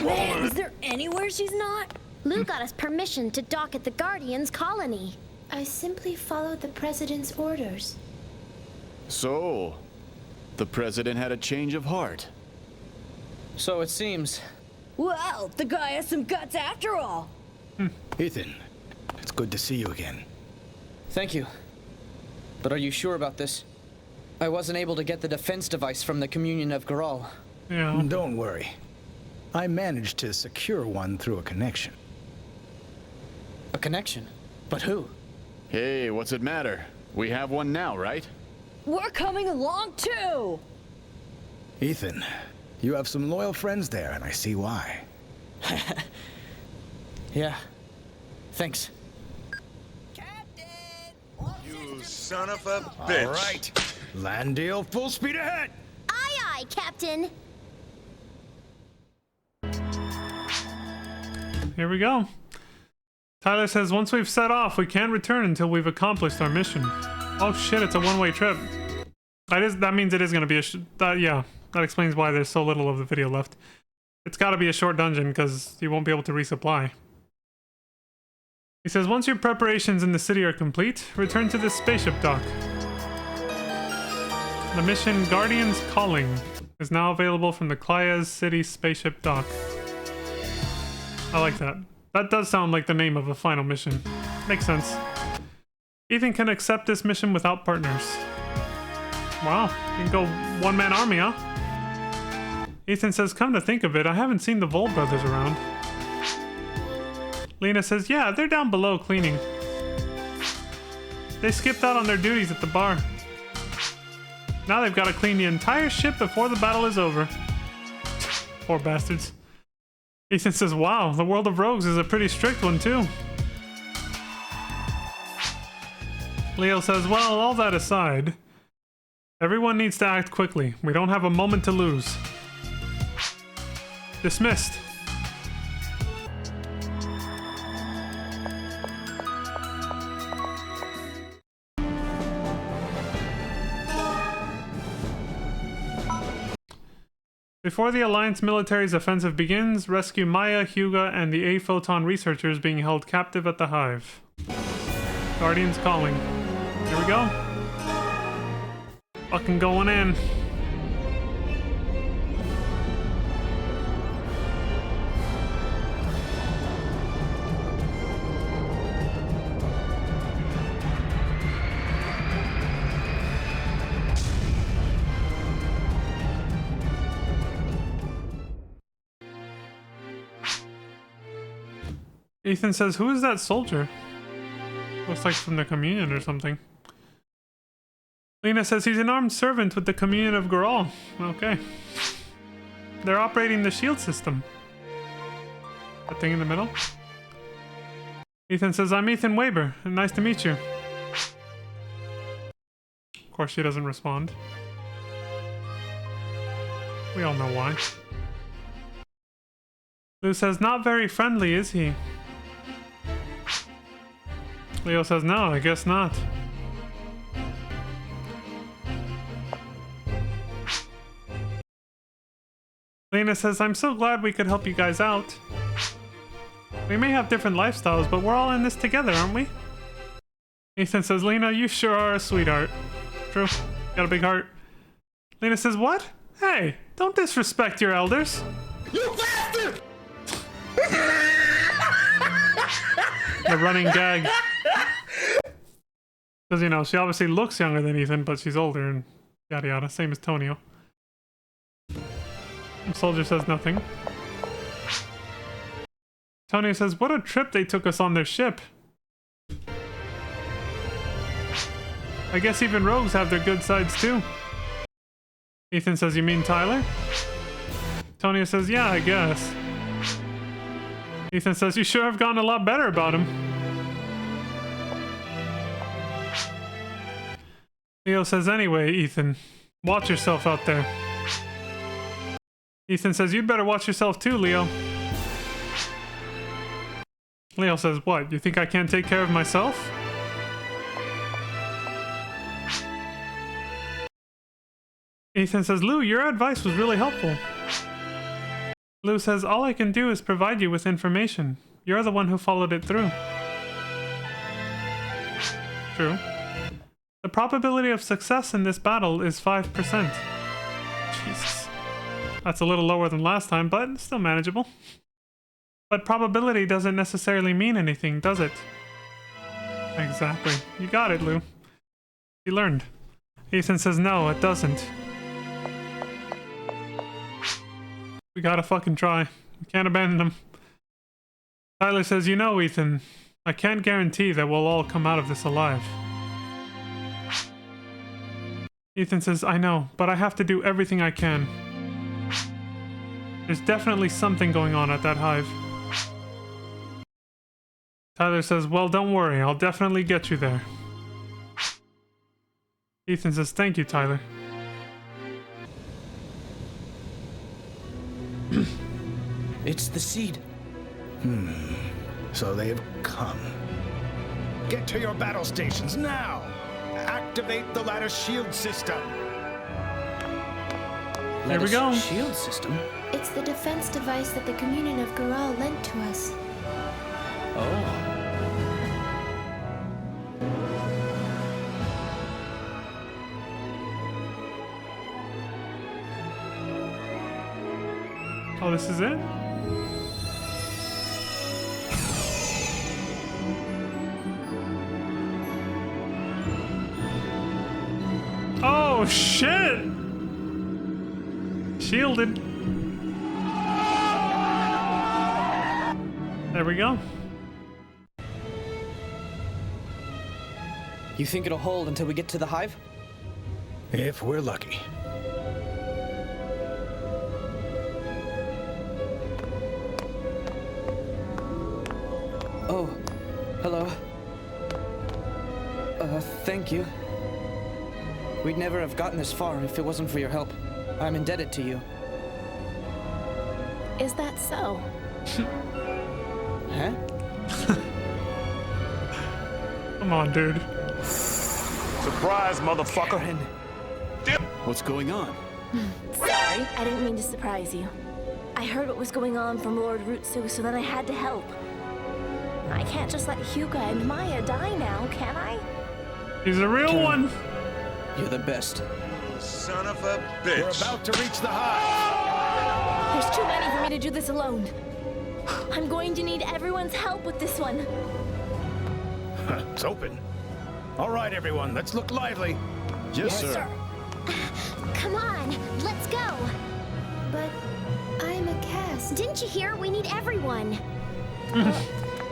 Man, is there anywhere she's not? Lou got us permission to dock at the Guardian's colony. I simply followed the President's orders. So, the President had a change of heart. So it seems. Well, the guy has some guts after all. Ethan, it's good to see you again. Thank you. But are you sure about this? I wasn't able to get the defense device from the Communion of Garal. Yeah. Don't worry. I managed to secure one through a connection. A connection? But who? Hey, what's it matter? We have one now, right? We're coming along too! Ethan, you have some loyal friends there, and I see why. Yeah. Thanks. You son of a bitch. All right. Land deal, full speed ahead! Aye, aye, Captain. Here we go. Tyler says, once we've set off, we can't return until we've accomplished our mission. Oh shit, it's a one-way trip. That means it is going to be yeah, that explains why there's so little of the video left. It's got to be a short dungeon, because you won't be able to resupply. He says, once your preparations in the city are complete, return to this spaceship dock. The mission Guardian's Calling is now available from the Clayas City spaceship dock. I like that. That does sound like the name of a final mission. Makes sense. Ethan can accept this mission without partners. Wow, you can go one-man army, huh? Ethan says, come to think of it, I haven't seen the Vole brothers around. Lena says, yeah, they're down below cleaning. They skipped out on their duties at the bar. Now they've got to clean the entire ship before the battle is over. Poor bastards. Ethan says, wow, the world of rogues is a pretty strict one too. Leo says, well, all that aside, everyone needs to act quickly. We don't have a moment to lose. Dismissed. Before the Alliance military's offensive begins, rescue Maya, Hyuga, and the A-Photon researchers being held captive at the Hive. Guardians calling. Here we go. Fucking going in. Ethan says, who is that soldier? Looks like from the Communion or something. Lena says he's an armed servant with the Communion of Goral. Okay. They're operating the shield system. That thing in the middle? Ethan says, I'm Ethan Weber, and nice to meet you. Of course she doesn't respond. We all know why. Lou says, not very friendly, is he? Leo says, no, I guess not. Lena says, I'm so glad we could help you guys out. We may have different lifestyles, but we're all in this together, aren't we? Ethan says, Lena, you sure are a sweetheart. True. Got a big heart. Lena says, what? Hey, don't disrespect your elders. You bastard! The running gag. Because, you know, she obviously looks younger than Ethan, but she's older and yada yada. Same as Tonio. The soldier says nothing. Tonio says, what a trip they took us on their ship. I guess even rogues have their good sides too. Ethan says, you mean Tyler? Tonio says, yeah, I guess. Ethan says, you sure have gotten a lot better about him. Leo says, anyway, Ethan, watch yourself out there. Ethan says, you'd better watch yourself too, Leo. Leo says, what, you think I can't take care of myself? Ethan says, Lou, your advice was really helpful. Lou says, all I can do is provide you with information. You're the one who followed it through. True. The probability of success in this battle is 5%. Jesus. That's a little lower than last time, but still manageable. But probability doesn't necessarily mean anything, does it? Exactly. You got it, Lou. You learned. Ethan says, no, it doesn't. We gotta fucking try. We can't abandon them. Tyler says, you know, Ethan, I can't guarantee that we'll all come out of this alive. Ethan says, I know, but I have to do everything I can. There's definitely something going on at that hive. Tyler says, well, don't worry, I'll definitely get you there. Ethan says, thank you, Tyler. It's the seed. So they've come. Get to your battle stations now! Activate the ladder shield system! Here we go. Shield system? It's the defense device that the Communion of Goral lent to us. Oh. Oh, this is it? Oh, Oh shit! Shielded. There we go. You think it'll hold until we get to the hive? If we're lucky. Oh, hello. Thank you. We'd never have gotten this far if it wasn't for your help. I'm indebted to you. Is that so? Huh? Come on, dude. Surprise, motherfucker. What's going on? Sorry, I didn't mean to surprise you. I heard what was going on from Lord Rutsu, so then I had to help. I can't just let Hyuga and Maya die now, can I? He's a real one. You're the best. Son of a bitch. We're about to reach the hive. There's too many for me to do this alone. I'm going to need everyone's help with this one. It's open. All right, everyone, let's look lively. Yes, sir. Come on, let's go. But I'm a cast. Didn't you hear? We need everyone.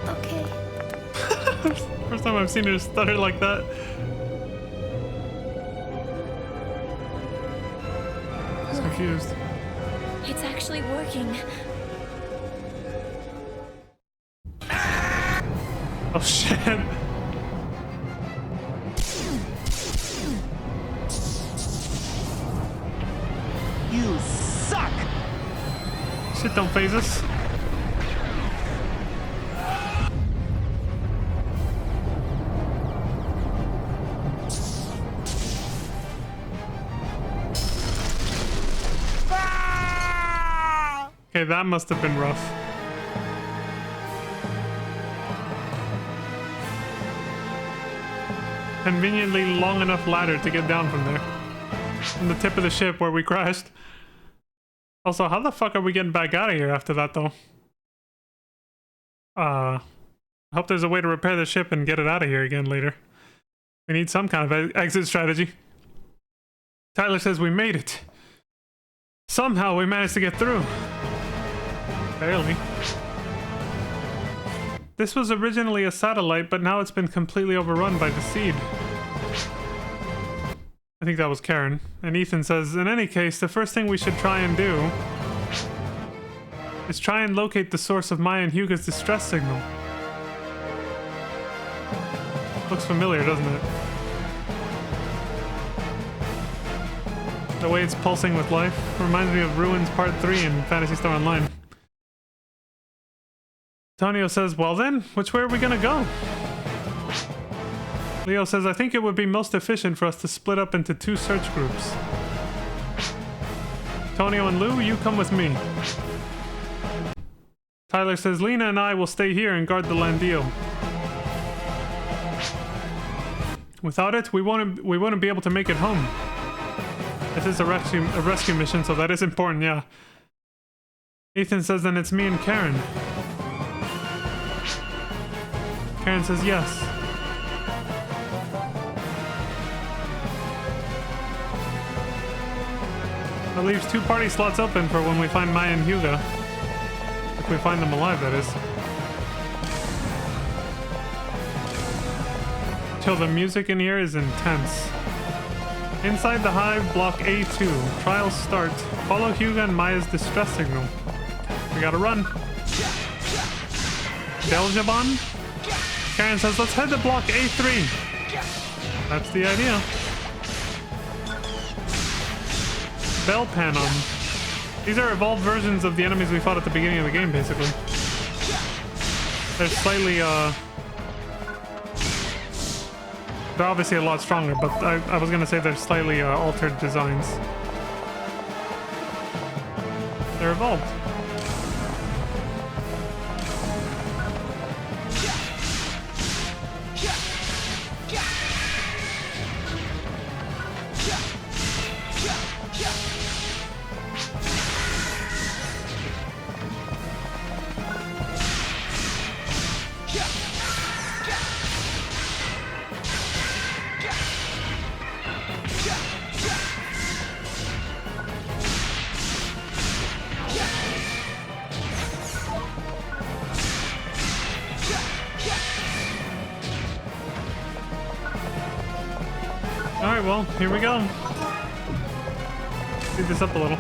Okay. First time I've seen her stutter like that. She's confused. It's actually working. Oh shit. You suck! Shit don't phase us. Okay, that must have been rough. Conveniently long enough ladder to get down from there. From the tip of the ship where we crashed. Also, how the fuck are we getting back out of here after that, though? I hope there's a way to repair the ship and get it out of here again later. We need some kind of exit strategy. Tyler says we made it. Somehow we managed to get through. Barely. This was originally a satellite, but now it's been completely overrun by the seed. I think that was Karen. And Ethan says, in any case, the first thing we should try and do is try and locate the source of Maya and Hyuga's distress signal. Looks familiar, doesn't it? The way it's pulsing with life reminds me of Ruins Part 3 in Phantasy Star Online. Tonio says, well then, which way are we gonna go? Leo says, I think it would be most efficient for us to split up into 2 search groups. Tonio and Lou, you come with me. Tyler says, Lena and I will stay here and guard the Landio. Without it, we wouldn't be able to make it home. This is a rescue mission, so that is important, yeah. Ethan says, then it's me and Karen. Karen says yes. That leaves 2 party slots open for when we find Maya and Hyuga. If we find them alive, that is. Till the music in here is intense. Inside the hive, block A2. Trials start. Follow Hyuga and Maya's distress signal. We gotta run. Deljaban? Karen says, let's head to block A3. That's the idea. Bellpanon. These are evolved versions of the enemies we fought at the beginning of the game, basically. They're slightly, they're obviously a lot stronger, but I was gonna say they're slightly altered designs. They're evolved. Alright, well, here we go. Speed this up a little.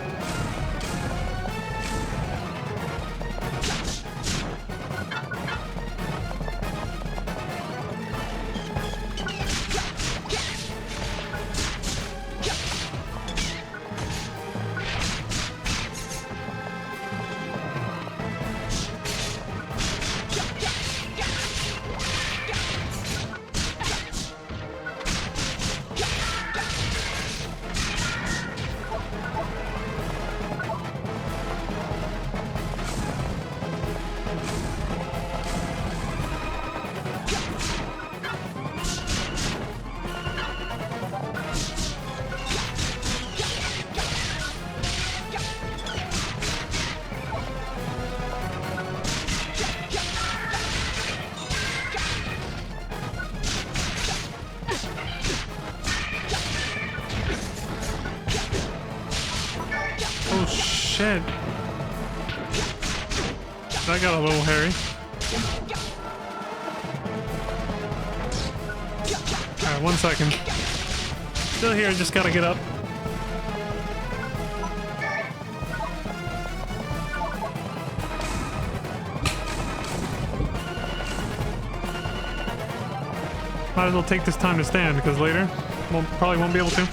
Shit. That got a little hairy. Alright, 1 second. Still here, just gotta get up. Might as well take this time to stand because later probably won't be able to.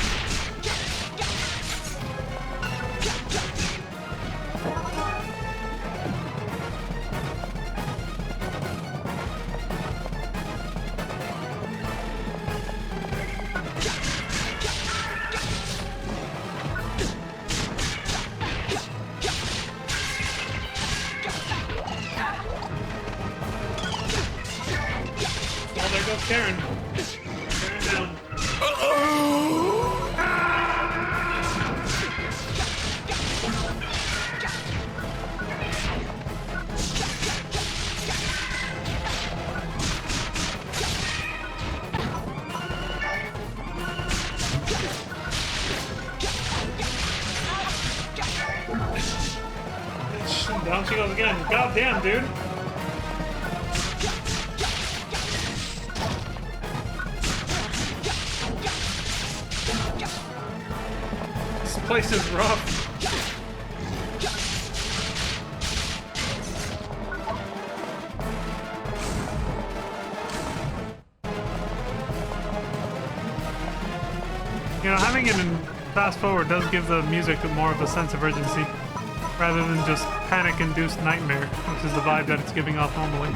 Karen. Karen down. Down she goes again. God damn, dude. Place is rough. You know, having it in fast forward does give the music more of a sense of urgency, rather than just panic-induced nightmare, which is the vibe that it's giving off normally.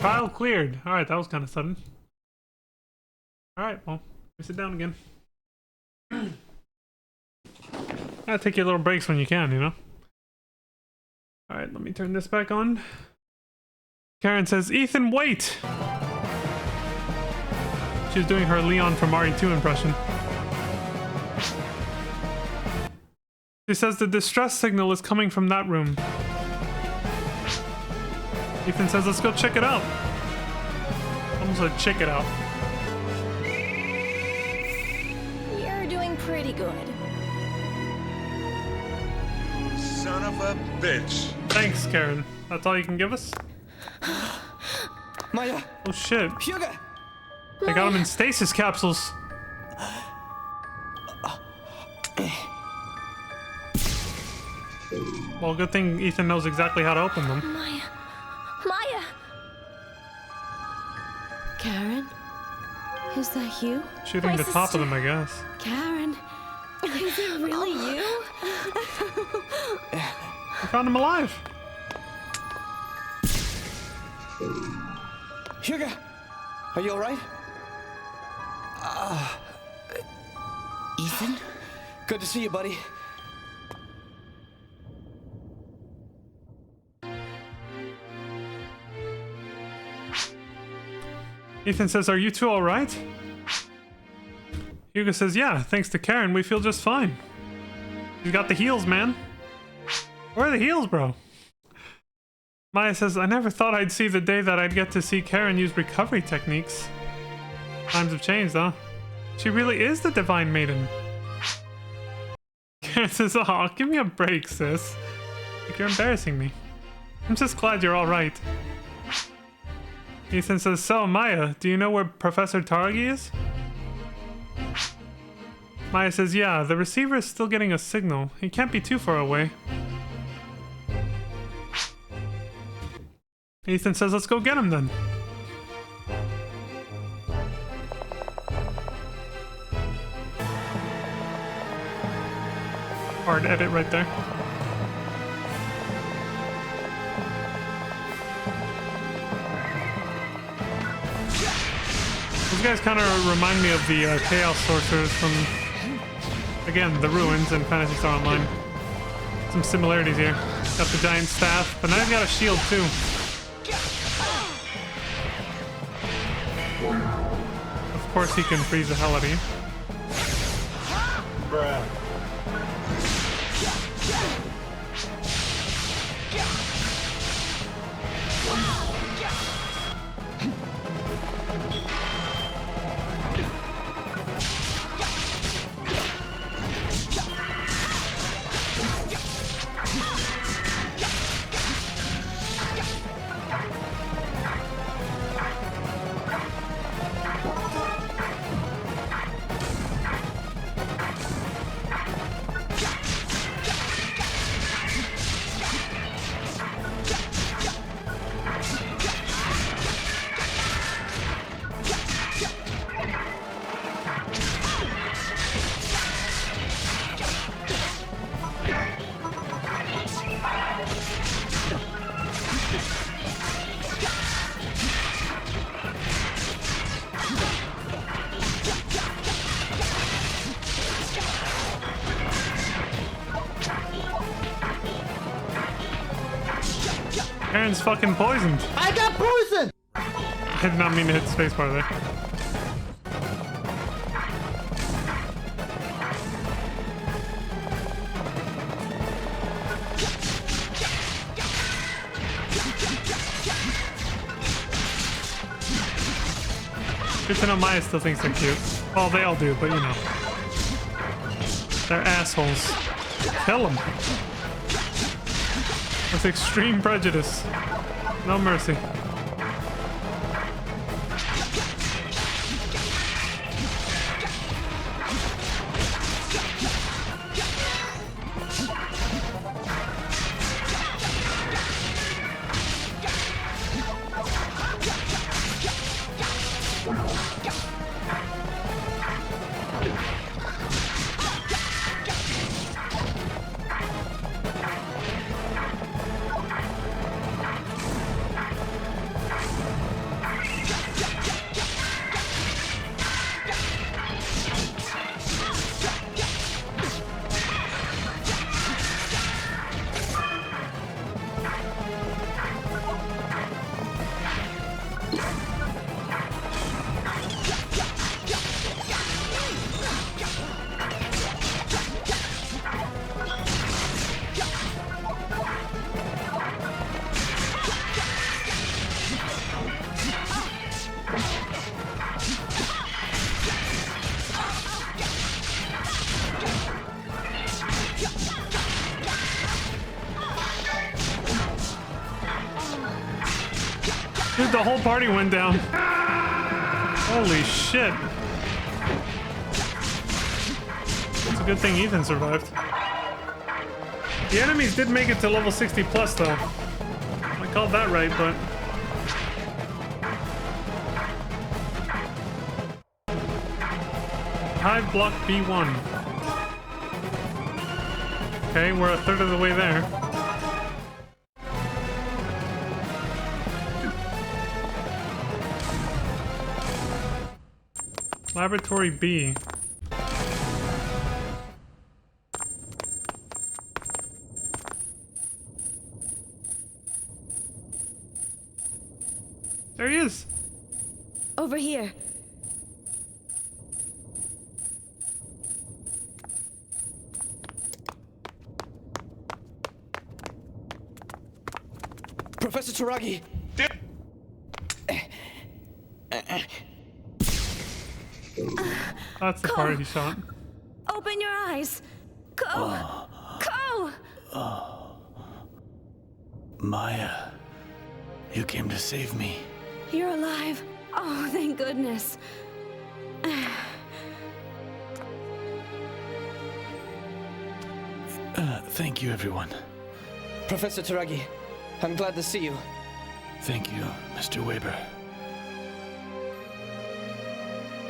Trial cleared. Alright, that was kind of sudden. Alright, well, let me sit down again. Gotta take your little breaks when you can, you know? Alright, let me turn this back on. Karen says, Ethan, wait! She's doing her Leon from RE2 impression. She says the distress signal is coming from that room. Ethan says, let's go check it out. Almost said check it out. You're doing pretty good. Son of a bitch. Thanks, Karen. That's all you can give us? Maya! Oh shit. Hyuga! I got them in stasis capsules. Well, good thing Ethan knows exactly how to open them. Maya! Maya! Karen? Is that you? Shooting My the top sister. of them, I guess. Karen? Is it really you? I found him alive. Hyuga! Are you alright? Ethan? Good to see you, buddy. Ethan says, are you two alright? Hyuga says, yeah, thanks to Karen, we feel just fine. She's got the heals, man. Where are the heals, bro? Maya says, I never thought I'd see the day that I'd get to see Karen use recovery techniques. Times have changed, huh? She really is the Divine Maiden. Karen says, oh, give me a break, sis. Like, you're embarrassing me. I'm just glad you're alright. Ethan says, so, Maya, do you know where Professor Taragi is? Maya says, yeah, the receiver is still getting a signal. He can't be too far away. Ethan says, let's go get him then. Hard edit right there. These guys kind of remind me of the Chaos Sorcerers from, again, the Ruins and Phantasy Star Online. Some similarities here. Got the giant staff, but now he's got a shield too. Of course he can freeze the hell out of you. Bruh. Aaron's fucking poisoned. I got poisoned! I did not mean to hit spacebar there. Good to know Maya still thinks they're cute. Well, they all do, but you know. They're assholes. Kill them. With extreme prejudice. No mercy. Dude, the whole party went down. Holy shit. It's a good thing Ethan survived. The enemies did make it to level 60 plus though. I called that right, but... Hive block B1. Okay, we're a third of the way there. Laboratory B. There he is. Over here. Professor Taragi! That's the part he shot. Open your eyes. Go! Go! Maya, you came to save me. You're alive. Thank you, everyone. Professor Taragi, I'm glad to see you. Thank you, Mr. Weber.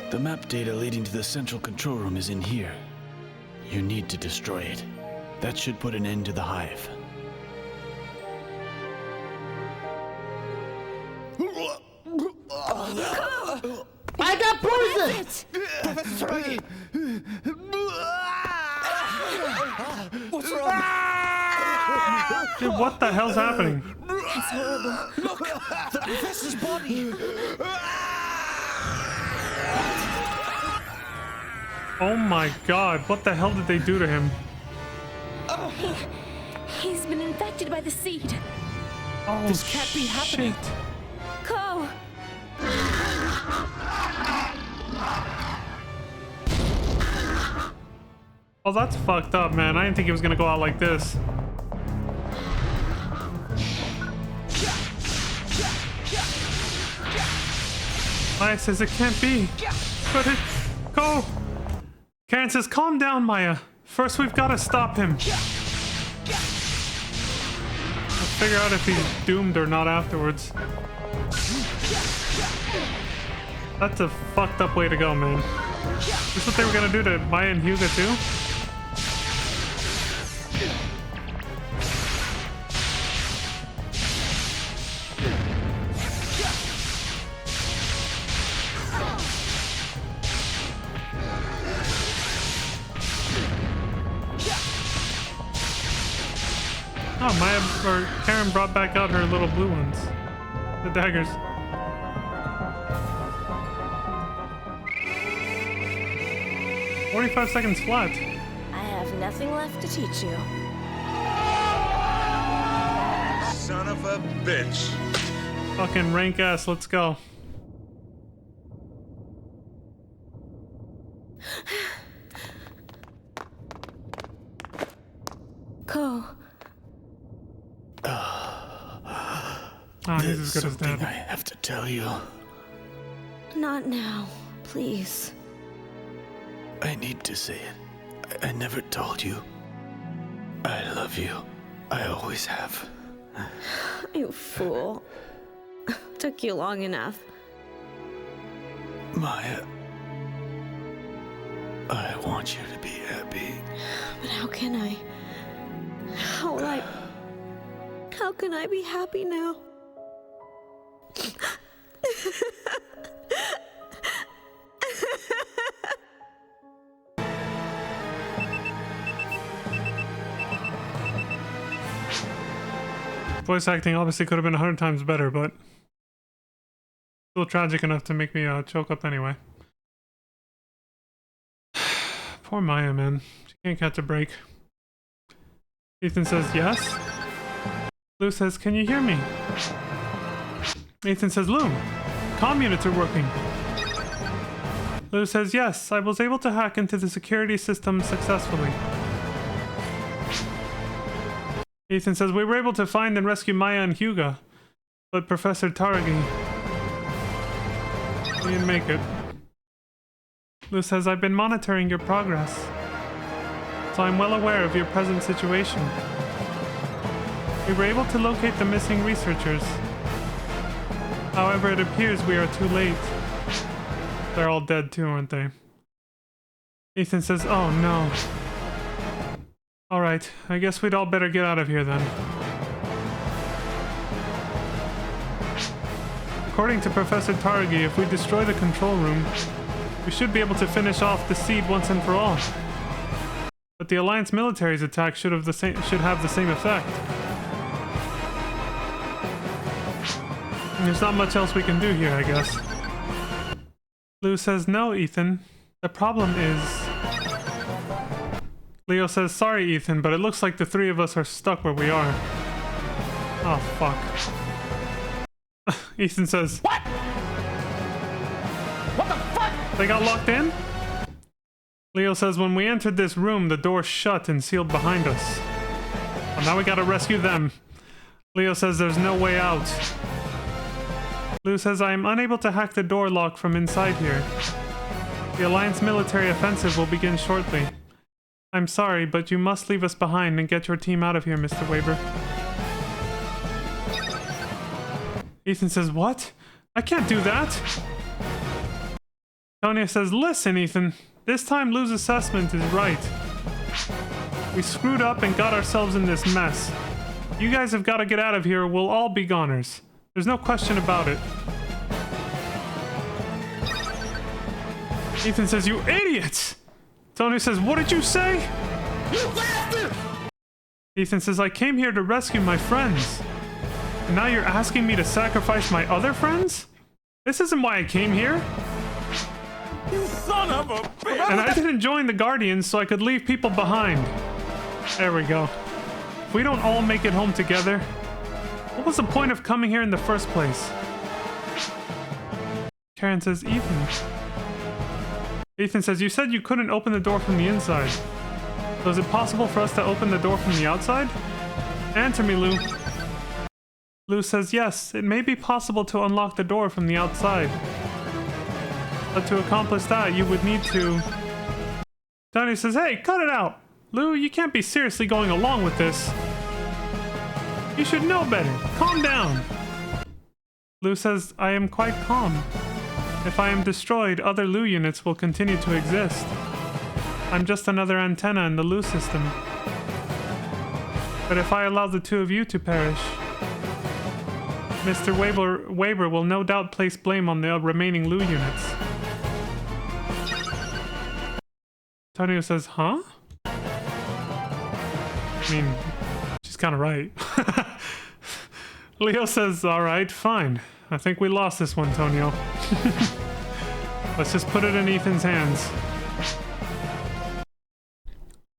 The map data leading to the central control room is in here. You need to destroy it. That should put an end to the hive. I got poison! Professor Taragi! What's wrong? Dude, what the hell's happening? It's horrible. Look! The professor's body! Oh my god, what the hell did they do to him? He's been infected by the seed. Oh, this can't be happening. Ko! Oh, that's fucked up, man. I didn't think he was gonna go out like this. Maya says it can't be. But it... Go! Karen says, calm down, Maya. First, we've got to stop him. I'll figure out if he's doomed or not afterwards. That's a fucked up way to go, man. Is this what they were gonna do to Maya and Hyuga too? Oh, Maya or Karen brought back out her little blue ones. The daggers. "45 seconds flat." I have nothing left to teach you. Son of a bitch. Fucking rank ass, let's go. Ko. Oh, he's as good as Something dead. I have to tell you. Not now, please. I need to say it. I never told you. I love you. I always have. You fool. Took you long enough. Maya, I want you to be happy. But how can I? How can I be happy now? Voice acting obviously could have been 100 times better, but still tragic enough to make me choke up anyway. Poor Maya, man. She can't catch a break. Ethan says yes. Lou says, can you hear me? Ethan says, Lou, comm units are working. Lou says, yes, I was able to hack into the security system successfully. Ethan says, we were able to find and rescue Maya and Hyuga, but Professor Taragi didn't make it. Lou says, I've been monitoring your progress, so I'm well aware of your present situation. We were able to locate the missing researchers. However, it appears we are too late. They're all dead too, aren't they? Ethan says, oh no. Alright, I guess we'd all better get out of here then. According to Professor Taragi, if we destroy the control room, we should be able to finish off the seed once and for all. But the Alliance military's attack should have the same effect. There's not much else we can do here, I guess. Lou says, no, Ethan. The problem is... Leo says, sorry, Ethan, but it looks like the three of us are stuck where we are. Oh, fuck. Ethan says, what? What the fuck? They got locked in? Leo says, when we entered this room, the door shut and sealed behind us. Well, now we gotta rescue them. Leo says, there's no way out. Lou says, I am unable to hack the door lock from inside here. The Alliance military offensive will begin shortly. I'm sorry, but you must leave us behind and get your team out of here, Mr. Weber. Ethan says, what? I can't do that. Tonya says, listen, Ethan. This time Lou's assessment is right. We screwed up and got ourselves in this mess. You guys have got to get out of here or we'll all be goners. There's no question about it. Ethan says, you idiots! Tony says, what did you say? You bastard! Ethan says, I came here to rescue my friends. And now you're asking me to sacrifice my other friends? This isn't why I came here. You son of a bitch! And I didn't join the Guardians so I could leave people behind. There we go. If we don't all make it home together, what was the point of coming here in the first place? Karen says, Ethan. Ethan says, you said you couldn't open the door from the inside. So is it possible for us to open the door from the outside? Answer me, Lou. Lou says, yes, it may be possible to unlock the door from the outside. But to accomplish that, you would need to... Donnie says, hey, cut it out. Lou, you can't be seriously going along with this. You should know better. Calm down. Lou says, I am quite calm. If I am destroyed, other Lou units will continue to exist. I'm just another antenna in the Lou system. But if I allow the two of you to perish, Mr. Weber will no doubt place blame on the remaining Lou units. Tonio says, huh? I mean, she's kind of right. Leo says, alright, fine. I think we lost this one, Tonio. Let's just put it in Ethan's hands.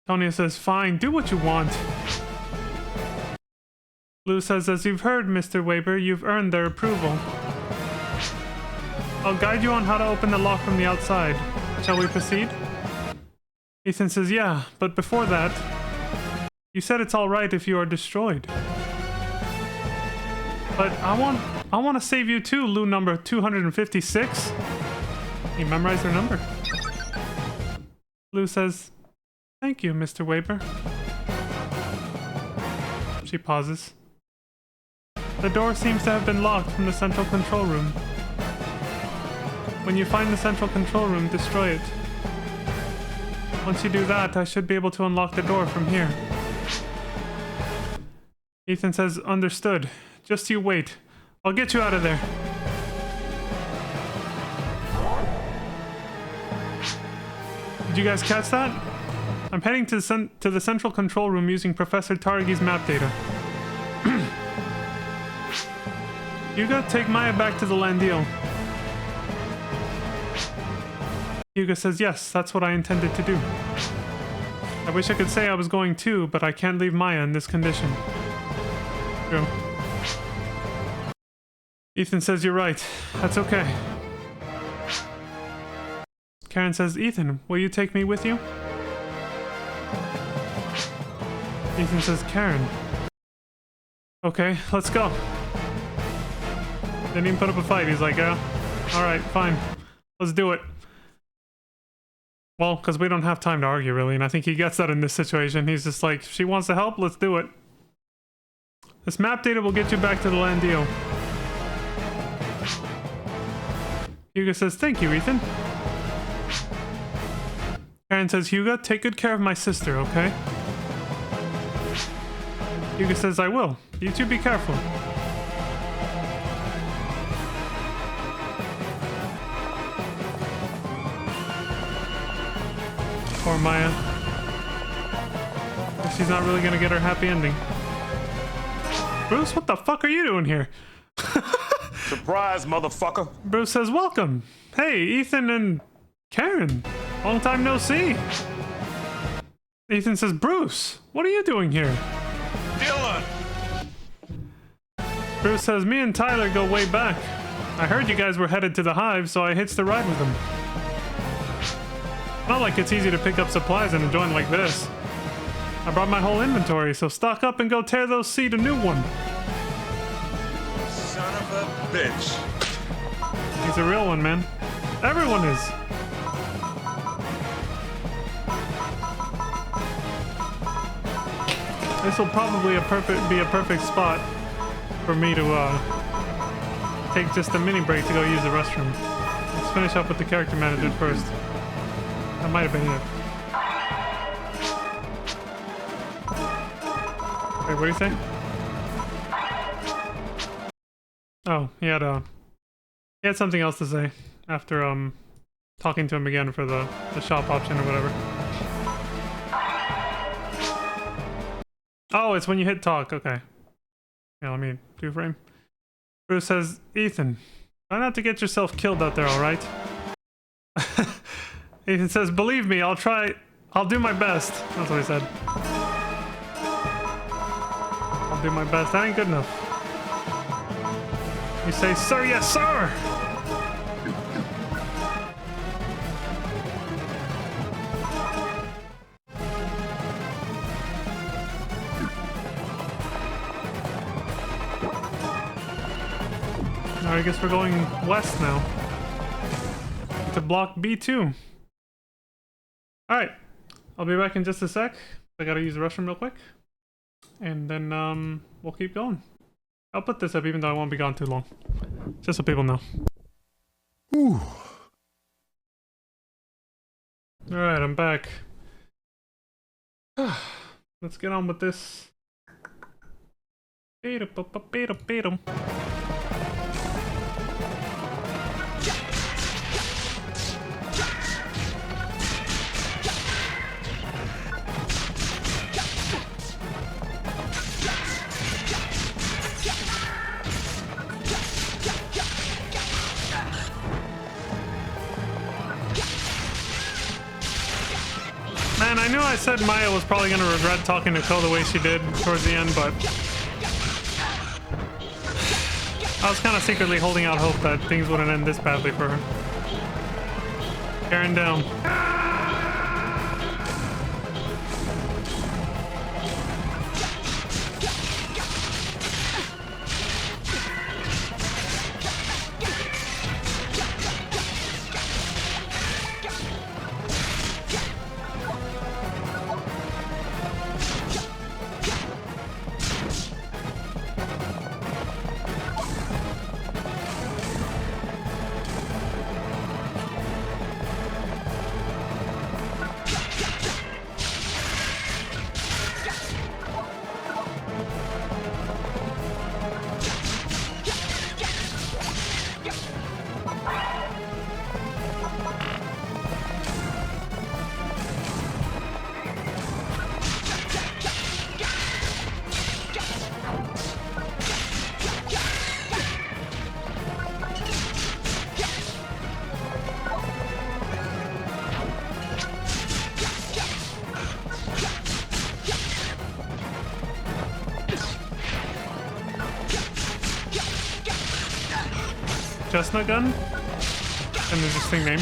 Tonio says, fine, do what you want. Lou says, as you've heard, Mr. Weber, you've earned their approval. I'll guide you on how to open the lock from the outside. Shall we proceed? Ethan says, yeah, but before that, you said it's alright if you are destroyed. But I want to save you too, Lou number 256. You memorized her number. Lou says, thank you, Mr. Weber. She pauses. The door seems to have been locked from the central control room. When you find the central control room, destroy it. Once you do that, I should be able to unlock the door from here. Ethan says, understood. Just you wait. I'll get you out of there. Did you guys catch that? I'm heading to the central control room using Professor Targi's map data. Hugo, take Maya back to the Landil. Hugo says, yes, that's what I intended to do. I wish I could say I was going too, but I can't leave Maya in this condition. True. Ethan says, you're right. That's okay. Karen says, Ethan, will you take me with you? Ethan says, Karen. Okay, let's go. Didn't even put up a fight. He's like, yeah, alright, fine. Let's do it. Well, because we don't have time to argue, really, and I think he gets that in this situation. He's just like, if she wants to help, let's do it. This map data will get you back to the Landil. Hugo says, thank you, Ethan. Karen says, Hugo, take good care of my sister, okay? Hugo says, I will. You two be careful. Poor Maya. She's not really gonna get her happy ending. Bruce, what the fuck are you doing here? Surprise, motherfucker. Bruce says, welcome. Hey, Ethan and Karen. Long time no see. Ethan says, Bruce, what are you doing here? Dylan. Bruce says, me and Tyler go way back. I heard you guys were headed to the Hive, so I hitched a ride with them. Not like it's easy to pick up supplies in a joint like this. I brought my whole inventory, so stock up and go tear those seed a new one. Son of a bitch. He's a real one, man. Everyone is. This will probably be a perfect spot for me to take just a mini break to go use the restroom. Let's finish up with the character manager first. That might have been it. Wait, what did he say? Oh, he had something else to say after talking to him again for the shop option or whatever. Oh, it's when you hit talk. Okay. Yeah, let me do frame. Bruce says, Ethan, try not to get yourself killed out there, alright? Ethan says, believe me, I'll try. I'll do my best. That's what he said. I'll do my best. That ain't good enough. You say, sir, yes, sir! I guess we're going west now. To block B2. Alright. I'll be back in just a sec. I gotta use the restroom real quick. And then we'll keep going. I'll put this up even though I won't be gone too long. Just so people know. Whew. Alright, I'm back. Let's get on with this. Man, I knew I said Maya was probably gonna regret talking to Ko the way she did towards the end, but I was kind of secretly holding out hope that things wouldn't end this badly for her. Karen down. Chestnut gun? An interesting name.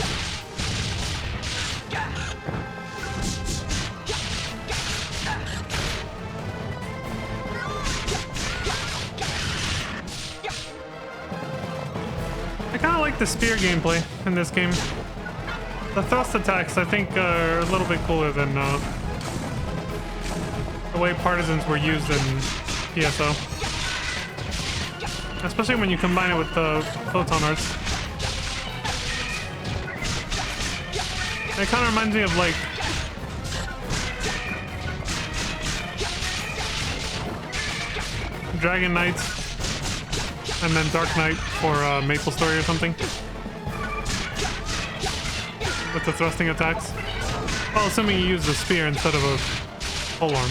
I kinda like the spear gameplay in this game. The thrust attacks, I think, are a little bit cooler than the way partisans were used in PSO. Especially when you combine it with the photon arts. It kind of reminds me of like Dragon Knight and then Dark Knight for Maple Story or something. With the thrusting attacks. Well, assuming you use the spear instead of a polearm.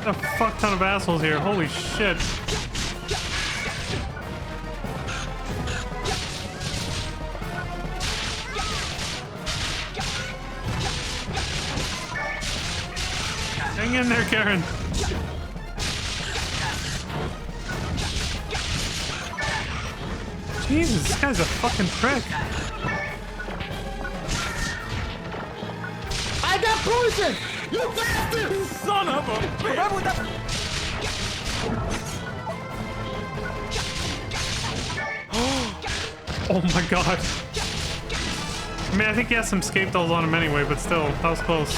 A fuck ton of assholes here. Holy shit. Hang in there, Karen. Jesus, this guy's a fucking prick. I got poison! You bastard! Son of a bitch! Oh my god. I mean, I think he has some escape dolls on him anyway, but still, that was close.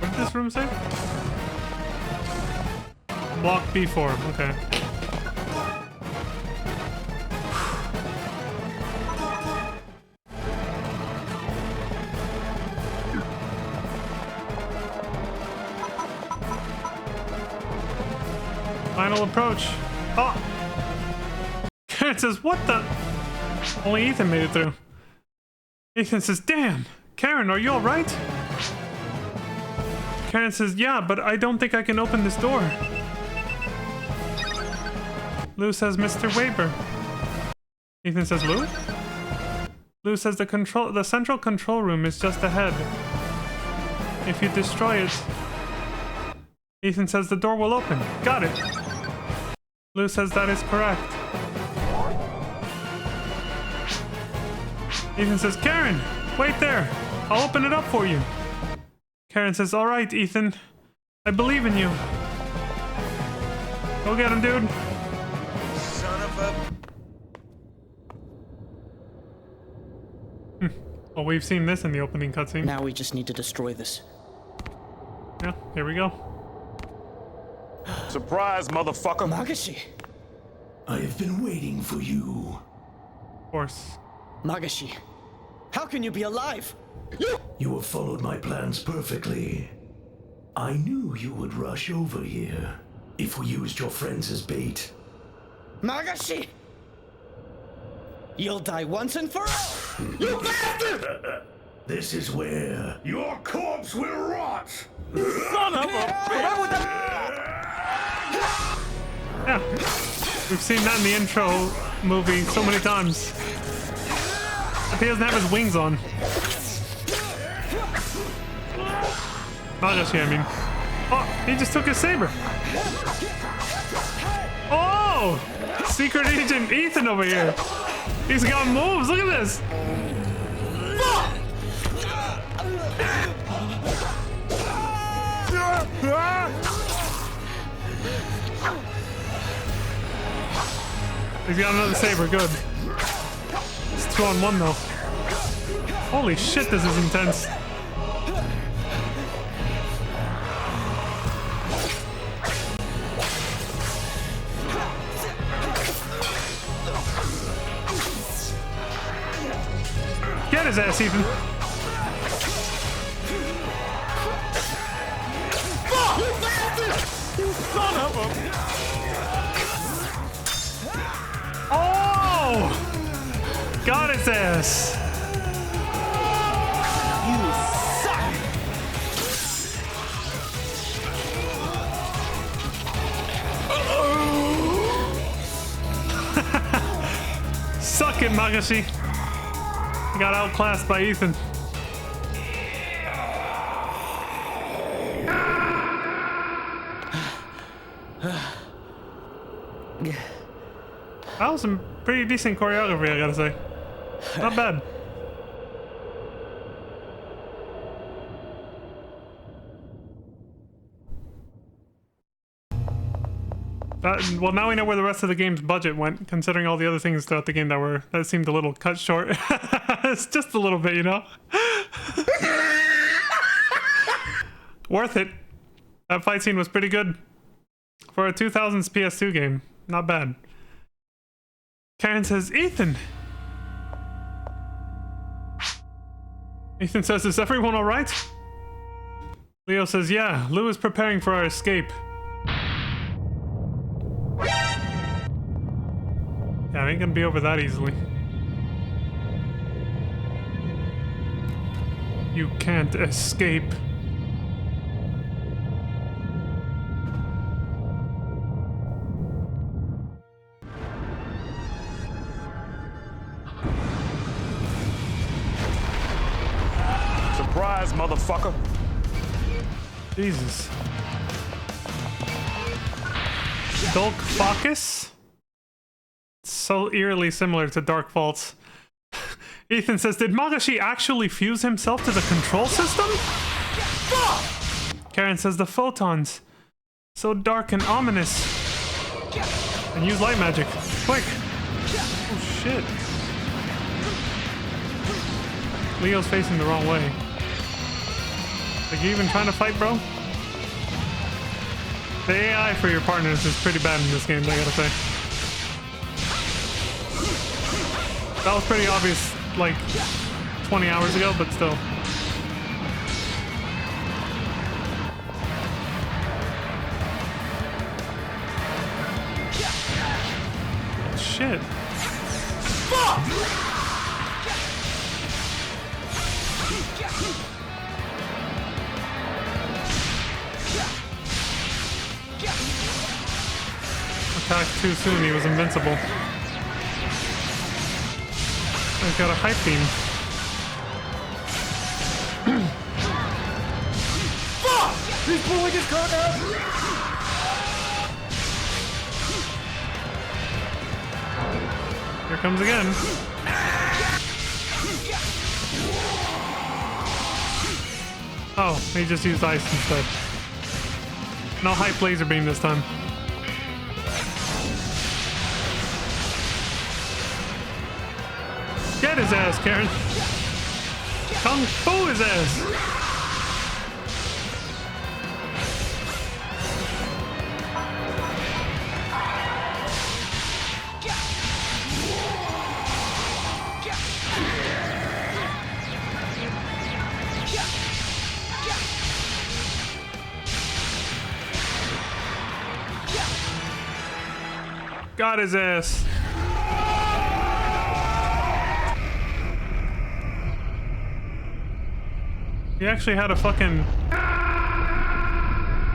What did this room say? Block B4, okay. Final approach. Oh! Karen says, what the? Only Ethan made it through. Ethan says, damn! Karen, are you alright? Karen says, yeah, but I don't think I can open this door. Lou says, Mr. Weber. Ethan says, Lou? Lou says, the central control room is just ahead. If you destroy it... Ethan says, the door will open. Got it. Lou says, that is correct. Ethan says, Karen, wait there. I'll open it up for you. Karen says, all right, Ethan. I believe in you. Go get him, dude. Son of a... Well, we've seen this in the opening cutscene. Now we just need to destroy this. Yeah, here we go. Surprise, motherfucker. Magashi. I have been waiting for you. Of course. Magashi, how can you be alive? You have followed my plans perfectly. I knew you would rush over here if we used your friends as bait. Magashi! You'll die once and for all! You bastard! This is where your corpse will rot! Son of a... Yeah, we've seen that in the intro movie so many times. If he doesn't have his wings on. Magashi, I mean. Oh, he just took his saber. Oh! Secret Agent Ethan over here. He's got moves, look at this. He's got another saber, good. It's 2-on-1 though. Holy shit, this is intense. Get his ass, Ethan. You son of a... Oh! Got his ass. Suck it, Magashi. He got outclassed by Ethan. That was some pretty decent choreography, I gotta say. Not bad. Well, now we know where the rest of the game's budget went, considering all the other things throughout the game that seemed a little cut short. It's just a little bit, you know? Worth it. That fight scene was pretty good. For a 2000s PS2 game. Not bad. Karen says, Ethan! Ethan says, is everyone alright? Leo says, yeah, Lou is preparing for our escape. Yeah, it ain't gonna be over that easily. You can't escape. Surprise, motherfucker. Jesus. Dark Focus? So eerily similar to Dark Faults. Ethan says, did Magashi actually fuse himself to the control system? Karen says, the photons. So dark and ominous. And use light magic. Quick. Oh shit. Leo's facing the wrong way. Like, you even trying to fight, bro? The AI for your partners is pretty bad in this game, I gotta say. That was pretty obvious, like, 20 hours ago, but still. Shit. Attacked too soon, he was invincible. He's got a hype beam. He's pulling his cock out! Here comes again. Oh, he just used ice instead. No hype laser beam this time. Get his ass, Karen. Kung Fu his ass. Got his ass. He actually had a fucking...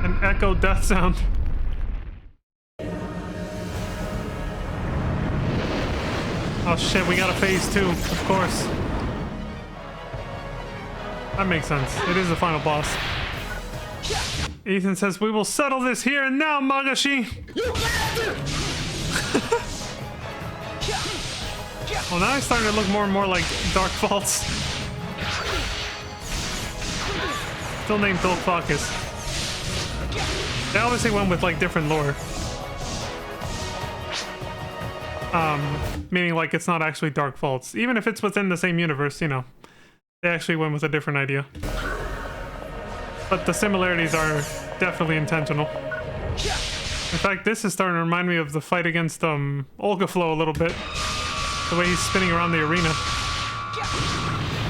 an echo death sound. Oh shit, we got a phase 2, of course. That makes sense. It is the final boss. Ethan says, we will settle this here and now, Magashi! You bastard! Well, now he's starting to look more and more like Dark Faults. Still named Dark Focus. They obviously went with like different lore. Meaning like it's not actually Dark Faults. Even if it's within the same universe, you know. They actually went with a different idea. But the similarities are definitely intentional. In fact, this is starting to remind me of the fight against Olgaflow a little bit. The way he's spinning around the arena.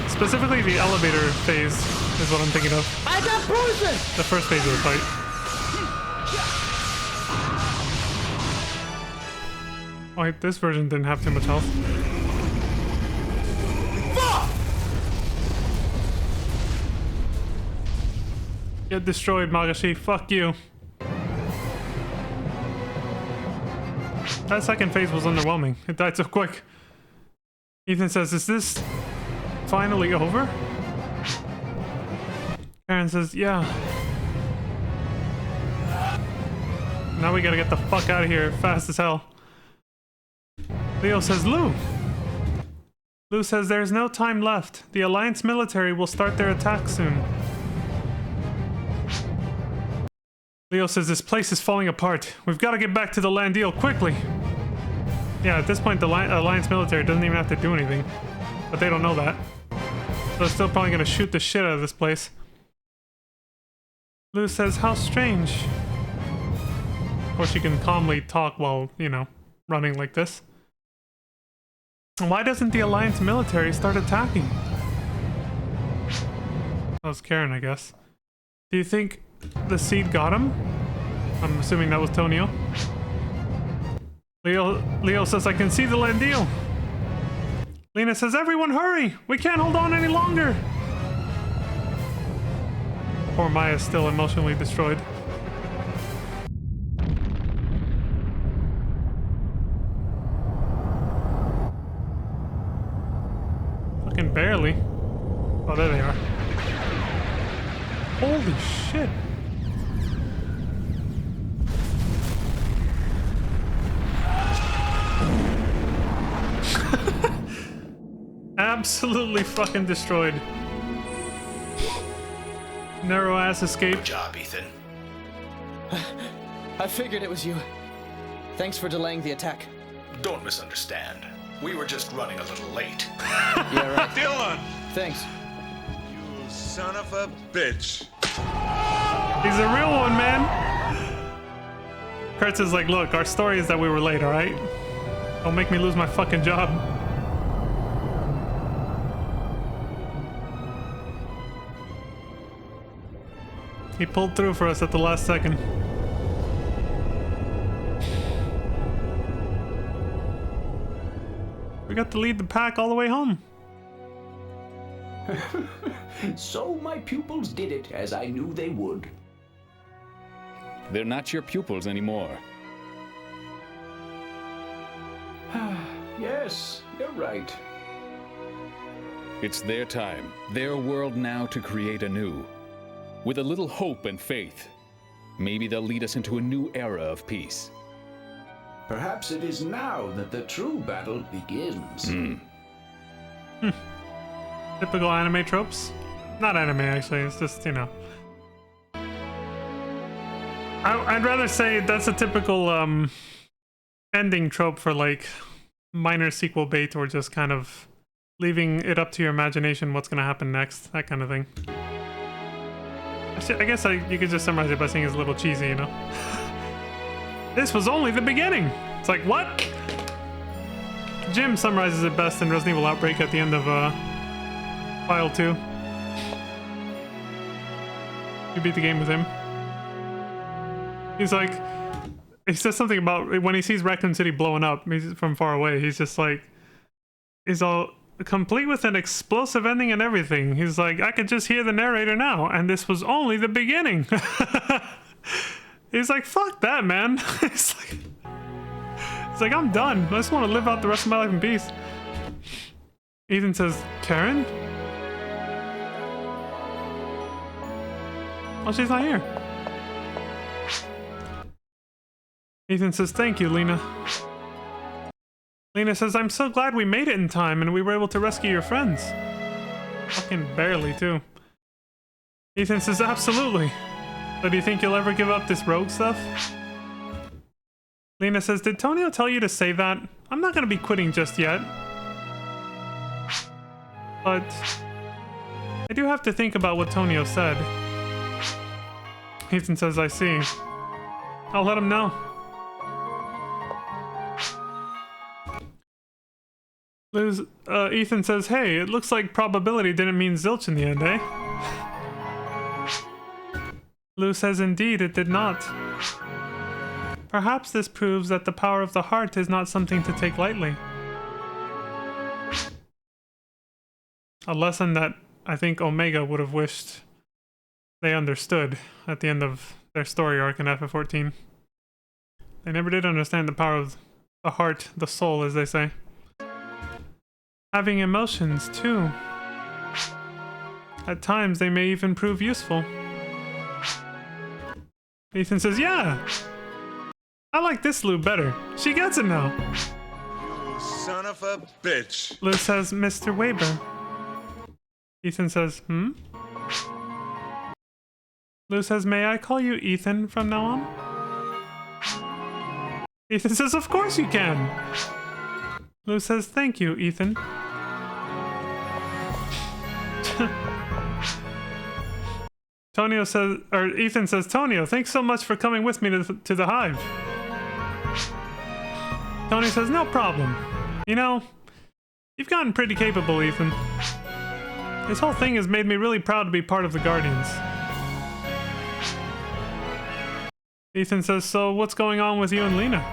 Specifically the elevator phase is what I'm thinking of. I got poison! The first phase of the fight. Oh, wait, this version didn't have too much health. Get destroyed, Magashi. Fuck you. That second phase was underwhelming. It died so quick. Ethan says, is this finally over? Karen says, yeah. Now we gotta get the fuck out of here fast as hell. Leo says, Lou! Lou says, there's no time left. The Alliance military will start their attack soon. Leo says, this place is falling apart. We've got to get back to the land deal quickly. Yeah, at this point, the Alliance military doesn't even have to do anything. But they don't know that. So they're still probably gonna shoot the shit out of this place. Lou says, how strange. Of course, you can calmly talk while, you know, running like this. Why doesn't the Alliance military start attacking? That was Karen, I guess. Do you think the seed got him? I'm assuming that was Tonio. Leo says, I can see the land deal. Lena says, everyone hurry! We can't hold on any longer! Poor Maya's still emotionally destroyed. Fucking barely. Oh, there they are. Holy shit. Absolutely fucking destroyed. Narrow ass escape. Good job, Ethan. I figured it was you. Thanks for delaying the attack. Don't misunderstand. We were just running a little late. Yeah, right. Dylan! Thanks. You son of a bitch. He's a real one, man. Kurtz is like, look, our story is that we were late, alright? Don't make me lose my fucking job. He pulled through for us at the last second. We got to lead the pack all the way home. So my pupils did it, as I knew they would. They're not your pupils anymore. Yes, you're right. It's their time, their world now to create anew. With a little hope and faith, maybe they'll lead us into a new era of peace. Perhaps it is now that the true battle begins. Typical anime tropes. Not anime, actually. It's just, you know. I'd rather say that's a typical ending trope for like minor sequel bait, or just kind of leaving it up to your imagination what's going to happen next, that kind of thing. I guess you could just summarize it by saying it's a little cheesy, you know? This was only the beginning! It's like, what? Jim summarizes it best in Resident Evil Outbreak at the end of File 2. You beat the game with him. He's like, he says something about when he sees Raccoon City blowing up from far away, he's just like, he's all complete with an explosive ending and everything. He's like, I could just hear the narrator now, and this was only the beginning. He's like, fuck that, man. It's like, I'm done. I just want to live out the rest of my life in peace. Ethan says, Karen? Oh, she's not here. Ethan says, thank you, Lena. Lena says, I'm so glad we made it in time and we were able to rescue your friends. Fucking barely, too. Ethan says, absolutely. So do you think you'll ever give up this rogue stuff? Lena says, did Tonio tell you to say that? I'm not gonna be quitting just yet. But I do have to think about what Tonio said. Ethan says, I see. I'll let him know. Ethan says, hey, it looks like probability didn't mean zilch in the end, eh? Lou says, indeed, it did not. Perhaps this proves that the power of the heart is not something to take lightly. A lesson that I think Omega would have wished they understood at the end of their story arc in FF14. They never did understand the power of the heart, the soul, as they say. Having emotions, too. At times, they may even prove useful. Ethan says, yeah! I like this Lou better. She gets it now. You son of a bitch. Lou says, Mr. Weber. Ethan says, Lou says, may I call you Ethan from now on? Ethan says, of course you can. Lou says, thank you, Ethan. Tonio says, or Ethan says, Tonio, thanks so much for coming with me to the Hive. Tony says, no problem. You know, you've gotten pretty capable, Ethan. This whole thing has made me really proud to be part of the Guardians. Ethan says, so what's going on with you and Lena?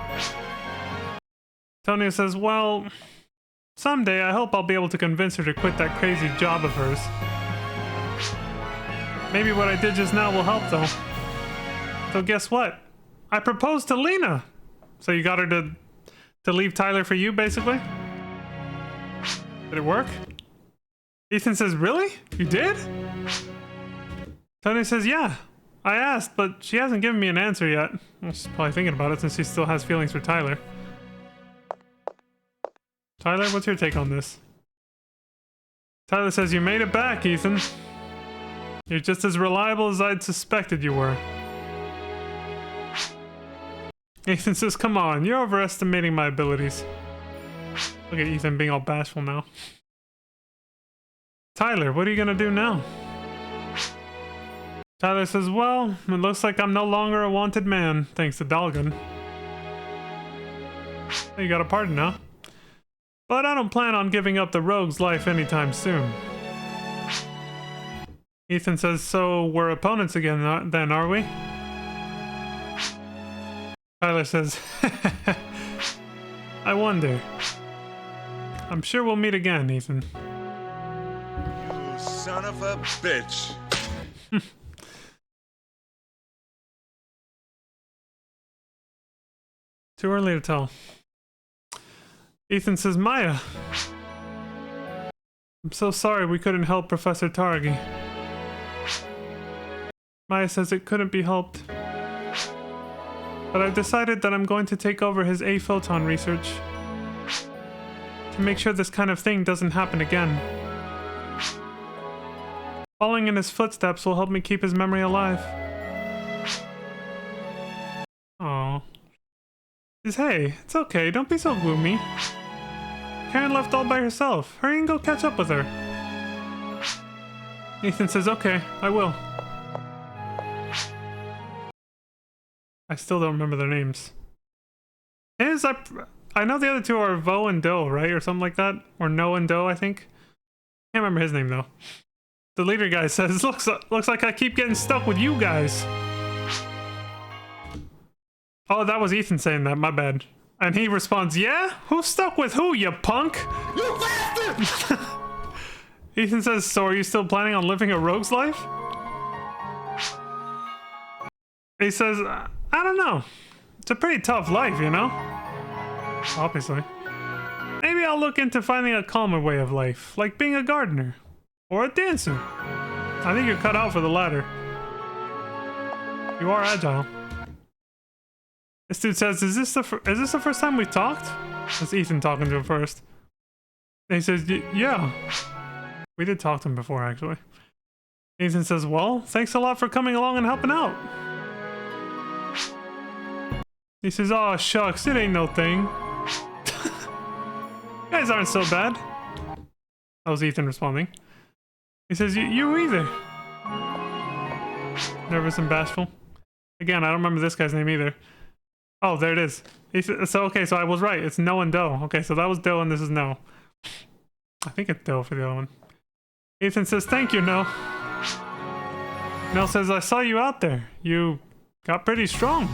Tonio says, well, someday I hope I'll be able to convince her to quit that crazy job of hers. Maybe what I did just now will help though. So guess what? I proposed to Lena! So you got her to leave Tyler for you, basically? Did it work? Ethan says, really? You did? Tony says, yeah. I asked, but she hasn't given me an answer yet. Well, she's probably thinking about it since she still has feelings for Tyler. Tyler, what's your take on this? Tyler says, you made it back, Ethan. You're just as reliable as I'd suspected you were. Ethan says, come on, you're overestimating my abilities. Look at Ethan being all bashful now. Tyler, what are you gonna do now? Tyler says, well, it looks like I'm no longer a wanted man, thanks to Dalgan. You got a pardon now. But I don't plan on giving up the rogue's life anytime soon. Ethan says, so we're opponents again then, are we? Tyler says, I wonder. I'm sure we'll meet again, Ethan. You son of a bitch. Too early to tell. Ethan says, Maya. I'm so sorry we couldn't help Professor Targi. Maya says it couldn't be helped. But I've decided that I'm going to take over his A-photon research. To make sure this kind of thing doesn't happen again. Following in his footsteps will help me keep his memory alive. Aww. Says, hey, it's okay, don't be so gloomy. Karen left all by herself. Hurry and go catch up with her. Ethan says, okay, I will. I still don't remember their names. I know the other two are Vo and Do, right? Or something like that. Or No and Do, I think. Can't remember his name, though. The leader guy says, looks like I keep getting stuck with you guys. Oh, that was Ethan saying that, my bad. And he responds, yeah? Who's stuck with who, you punk? You bastard! Ethan says, so are you still planning on living a rogue's life? He says, I don't know. It's a pretty tough life, you know? Obviously. Maybe I'll look into finding a calmer way of life, like being a gardener. Or a dancer. I think you're cut out for the latter. You are agile. This dude says, is this the first time we've talked? That's Ethan talking to him first. And he says, yeah. We did talk to him before, actually. Ethan says, well, thanks a lot for coming along and helping out. He says, oh, shucks, it ain't no thing. You guys aren't so bad. That was Ethan responding. He says, you either. Nervous and bashful. Again, I don't remember this guy's name either. Oh, there it is. So I was right. It's No and Do. Okay, so that was Do and this is No. I think it's Do for the other one. Ethan says, thank you, No. No says, I saw you out there. You got pretty strong.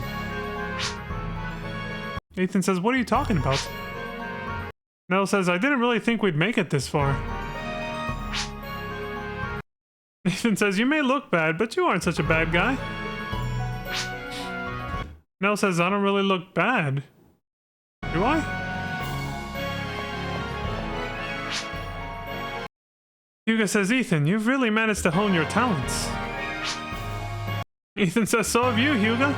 Ethan says, what are you talking about? No says, I didn't really think we'd make it this far. Ethan says, you may look bad, but you aren't such a bad guy. Nell says, I don't really look bad. Do I? Hugo says, Ethan, you've really managed to hone your talents. Ethan says, so have you, Hugo.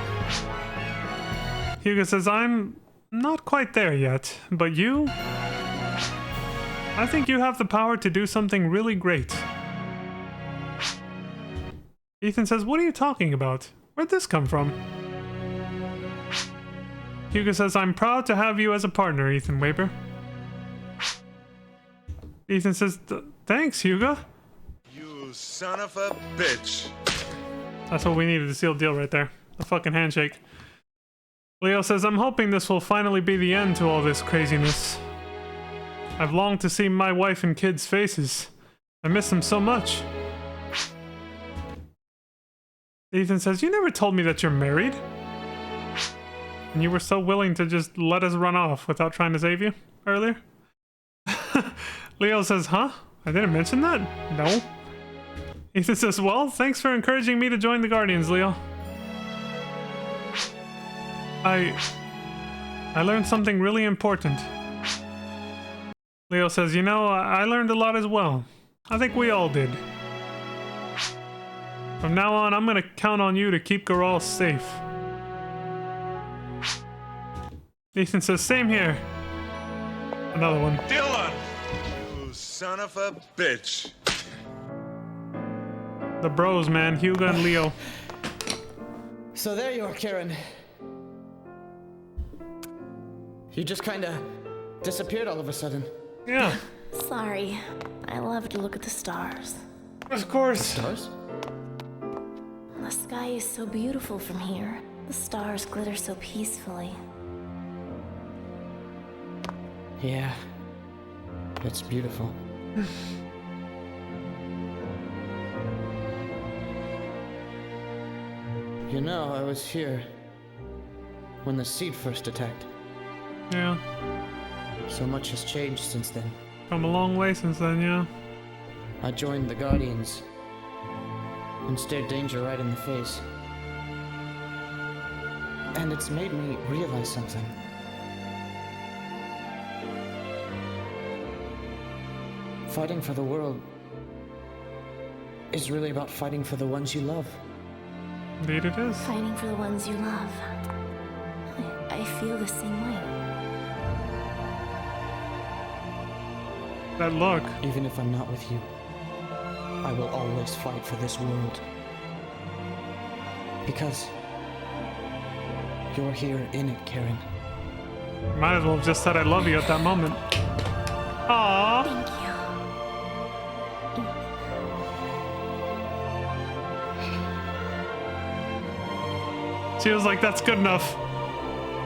Hugo says, I'm not quite there yet, but you? I think you have the power to do something really great. Ethan says, what are you talking about? Where'd this come from? Hugo says, I'm proud to have you as a partner, Ethan Weber. Ethan says, thanks, Hugo. You son of a bitch. That's what we needed, to seal deal right there. A fucking handshake. Leo says, I'm hoping this will finally be the end to all this craziness. I've longed to see my wife and kids' faces. I miss him so much. Ethan says, you never told me that you're married. And you were so willing to just let us run off without trying to save you earlier. Leo says, huh? I didn't mention that? No. Ethan says, well, thanks for encouraging me to join the Guardians, Leo. I learned something really important. Leo says, you know, I learned a lot as well. I think we all did. From now on, I'm gonna count on you to keep Garal safe. Ethan says, same here. Another one. Dylan! You son of a bitch. The bros, man. Hugo and Leo. So there you are, Karen. You just kinda disappeared all of a sudden. Yeah. Sorry. I love to look at the stars. Of course. The stars? The sky is so beautiful from here. The stars glitter so peacefully. Yeah. It's beautiful. You know, I was here when the seed first attacked. Yeah. So much has changed since then. Come a long way since then, yeah. I joined the Guardians and stared danger right in the face. And it's made me realize something. Fighting for the world is really about fighting for the ones you love. Indeed it is. Fighting for the ones you love. I feel the same way. That look. Even if I'm not with you, I will always fight for this world. Because you're here in it, Karen. Might as well have just said I love you at that moment. Aww. Thank you. She was like, that's good enough.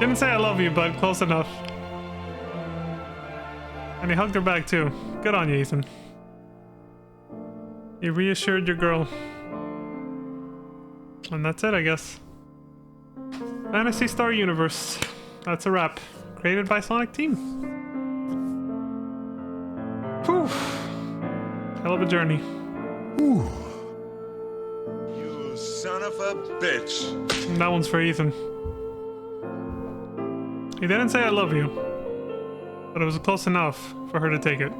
Didn't say I love you, but close enough. And he hugged her back too. Good on you, Ethan. You reassured your girl. And that's it, I guess. Phantasy Star Universe. That's a wrap. Created by Sonic Team. Whew. Hell of a journey. Whew. You son of a bitch. And that one's for Ethan. He didn't say I love you, but it was close enough for her to take it.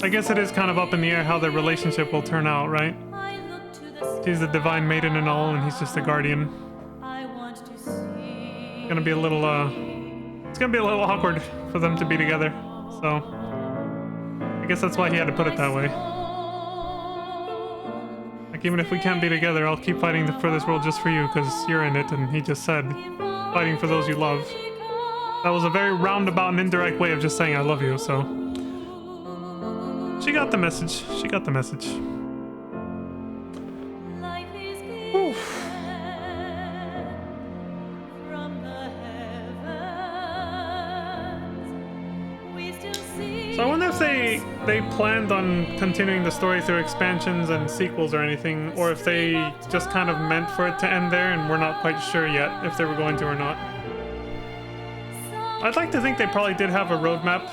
I guess it is kind of up in the air how their relationship will turn out, right? She's the divine maiden and all, and he's just a guardian. It's gonna be a little, awkward for them to be together, so I guess that's why he had to put it that way. Like, even if we can't be together, I'll keep fighting for this world just for you, because you're in it, and he just said, fighting for those you love. That was a very roundabout and indirect way of just saying I love you, so. She got the message. She got the message. Whew. So I wonder if they planned on continuing the story through expansions and sequels or anything, or if they just kind of meant for it to end there and we're not quite sure yet if they were going to or not. I'd like to think they probably did have a roadmap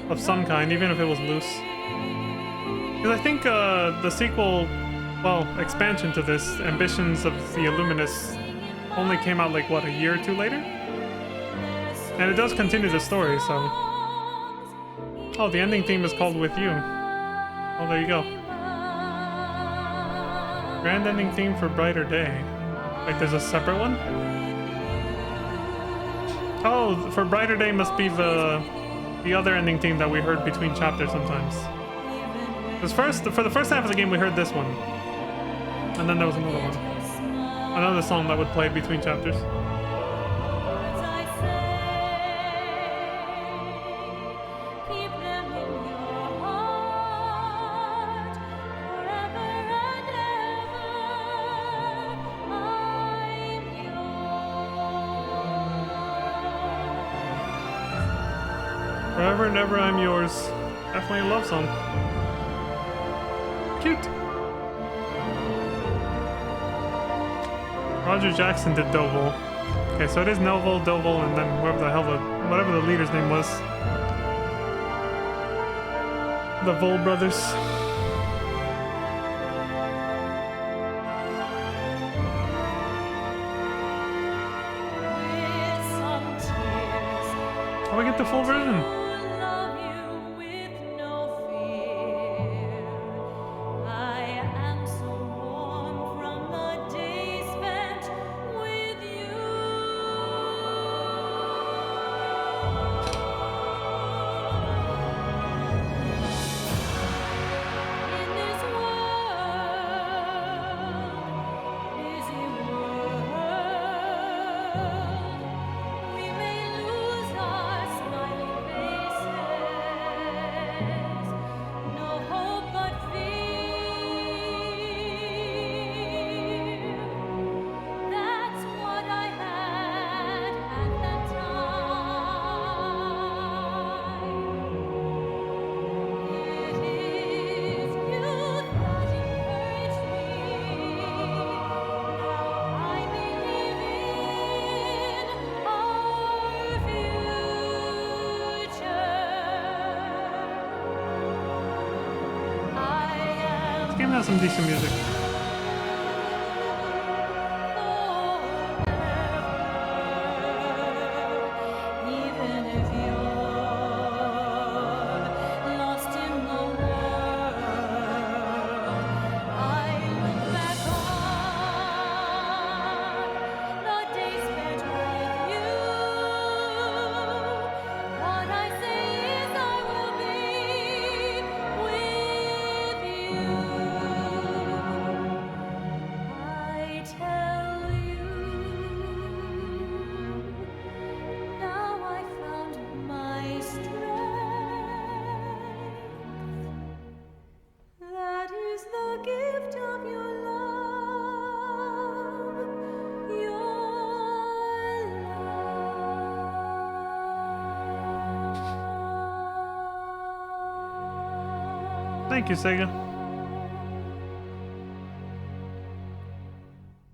of some kind, even if it was loose. Because I think the sequel, well, expansion to this, Ambitions of the Illuminists, only came out like, what, a year or two later? And it does continue the story, so... Oh, the ending theme is called With You. Oh, there you go. Grand ending theme for Brighter Day. Like, there's a separate one? Oh, for Brighter Day must be the other ending theme that we heard between chapters sometimes. For the first half of the game, we heard this one. And then there was another one. Another song that would play between chapters. Forever and ever I'm yours. Definitely a love song. Cute. Roger Jackson did Doval. Okay, so it is Novel, Doval, and then whoever the hell whatever the leader's name was. The Vol brothers. Oh, we get the full version. This game has some decent music. Thank you, Sega,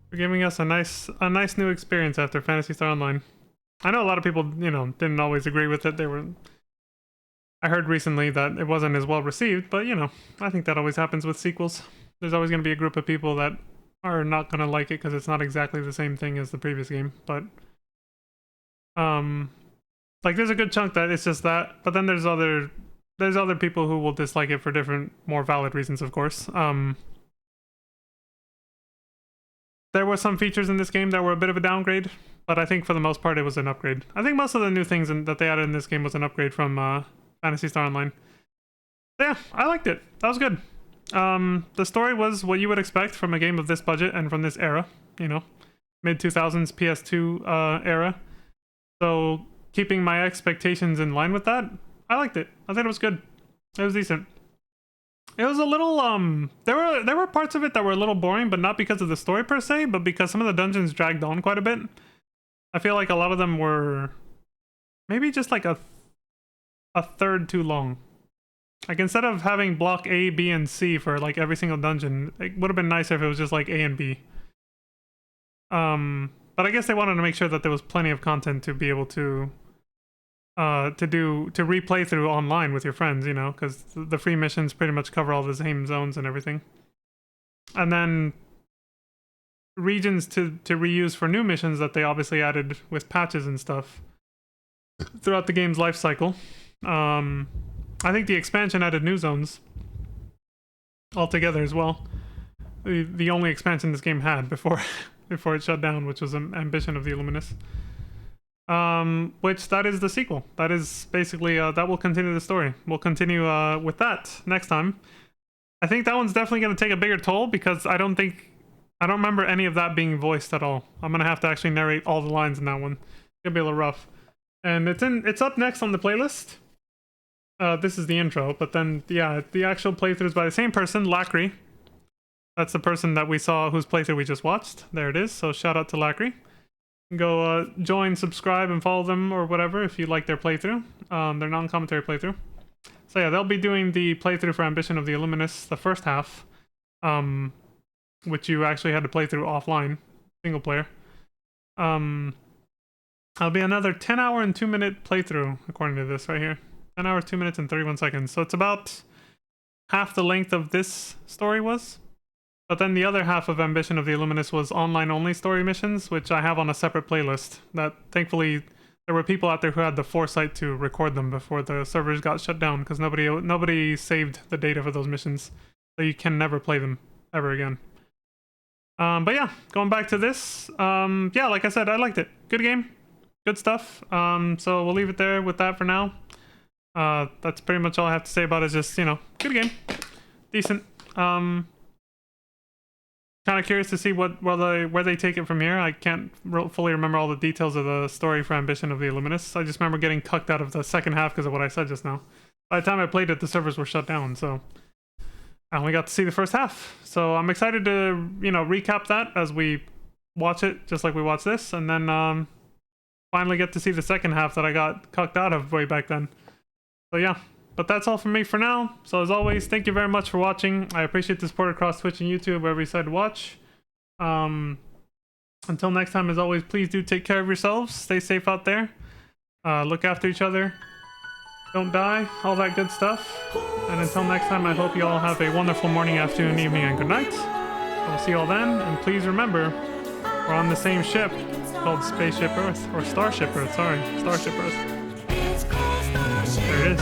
for giving us a nice new experience after Phantasy Star Online. I know a lot of people, you know, didn't always agree with it. I heard recently that it wasn't as well received, but you know, I think that always happens with sequels. There's always going to be a group of people that are not going to like it because it's not exactly the same thing as the previous game. But like there's a good chunk that it's just that, but then there's other people who will dislike it for different, more valid reasons, of course. There were some features in this game that were a bit of a downgrade, but I think for the most part it was an upgrade. I think most of the new things that they added in this game was an upgrade from Phantasy Star Online. But yeah, I liked it. That was good. The story was what you would expect from a game of this budget and from this era, you know, mid-2000s PS2 era. So keeping my expectations in line with that, I liked it. I thought it was good. It was decent. It was a little there were parts of it that were a little boring, but not because of the story per se, but because some of the dungeons dragged on quite a bit. I feel like a lot of them were maybe just like a third too long. Like instead of having block A, B, and C for like every single dungeon, it would have been nicer if it was just like A and B. But I guess they wanted to make sure that there was plenty of content to be able to replay through online with your friends, you know, because the free missions pretty much cover all the same zones and everything. And then regions to reuse for new missions that they obviously added with patches and stuff throughout the game's life cycle. I think the expansion added new zones altogether as well. The only expansion this game had before it shut down, which was an Ambition of the Illuminous. Which that is the sequel. That is basically that will continue the story. We'll continue with that next time. I think that one's definitely going to take a bigger toll because I don't remember any of that being voiced at all. I'm going to have to actually narrate all the lines in that one. It's going to be a little rough. And it's up next on the playlist. This is the intro, but then yeah, the actual playthrough is by the same person, Lacry. That's the person that we saw whose playthrough we just watched. There it is. So shout out to Lacry. Go join, subscribe, and follow them or whatever if you like their playthrough, their non-commentary playthrough. So yeah, they'll be doing the playthrough for Ambition of the Illuminous, the first half, which you actually had to play through offline, single player. It'll be another 10-hour and 2-minute playthrough, according to this right here. 10 hours, 2 minutes, and 31 seconds. So it's about half the length of this story was. But then the other half of Ambition of the Illuminous was online-only story missions, which I have on a separate playlist. That, thankfully, there were people out there who had the foresight to record them before the servers got shut down, because nobody saved the data for those missions. So you can never play them ever again. But yeah, going back to this, yeah, like I said, I liked it. Good game. Good stuff. So we'll leave it there with that for now. That's pretty much all I have to say about it. Is just, you know, good game. Decent. Kind of curious to see where they take it from here. I can't fully remember all the details of the story for Ambition of the Illuminous. I just remember getting cucked out of the second half because of what I said just now. By the time I played it, the servers were shut down, so I only got to see the first half. So I'm excited to, you know, recap that as we watch it, just like we watched this, and then finally get to see the second half that I got cucked out of way back then. So yeah. But that's all from me for now. So as always, thank you very much for watching. I appreciate the support across Twitch and YouTube, wherever you decide to watch. Until next time, as always, please do take care of yourselves. Stay safe out there. Look after each other. Don't die. All that good stuff. And until next time, I hope you all have a wonderful morning, afternoon, evening, and good night. I'll see you all then. And please remember, we're on the same ship called Spaceship Earth. Or Starship Earth, sorry. Starship Earth. There it is.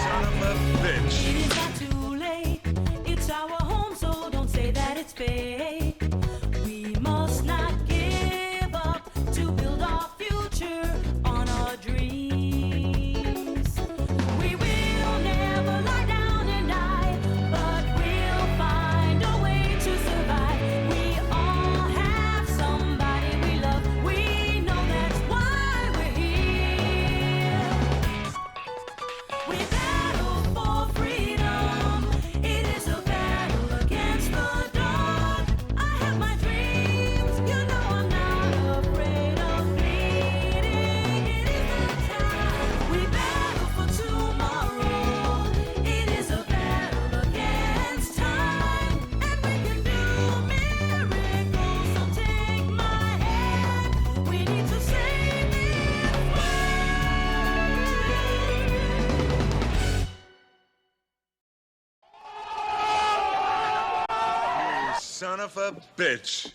Son of a bitch. It is not too late. It's our home, so don't say that it's fake. We must not give up to build our future on our dreams. We will never lie down and die, but we'll find a way to survive. We all have somebody we love. We know that's why we're here. We battle for freedom. It is a battle against the dark. I have my dreams. You know I'm not afraid of bleeding. It is the time. We battle for tomorrow. It is a battle against time. And we can do miracles. So take my hand. We need to save this You son of a bitch.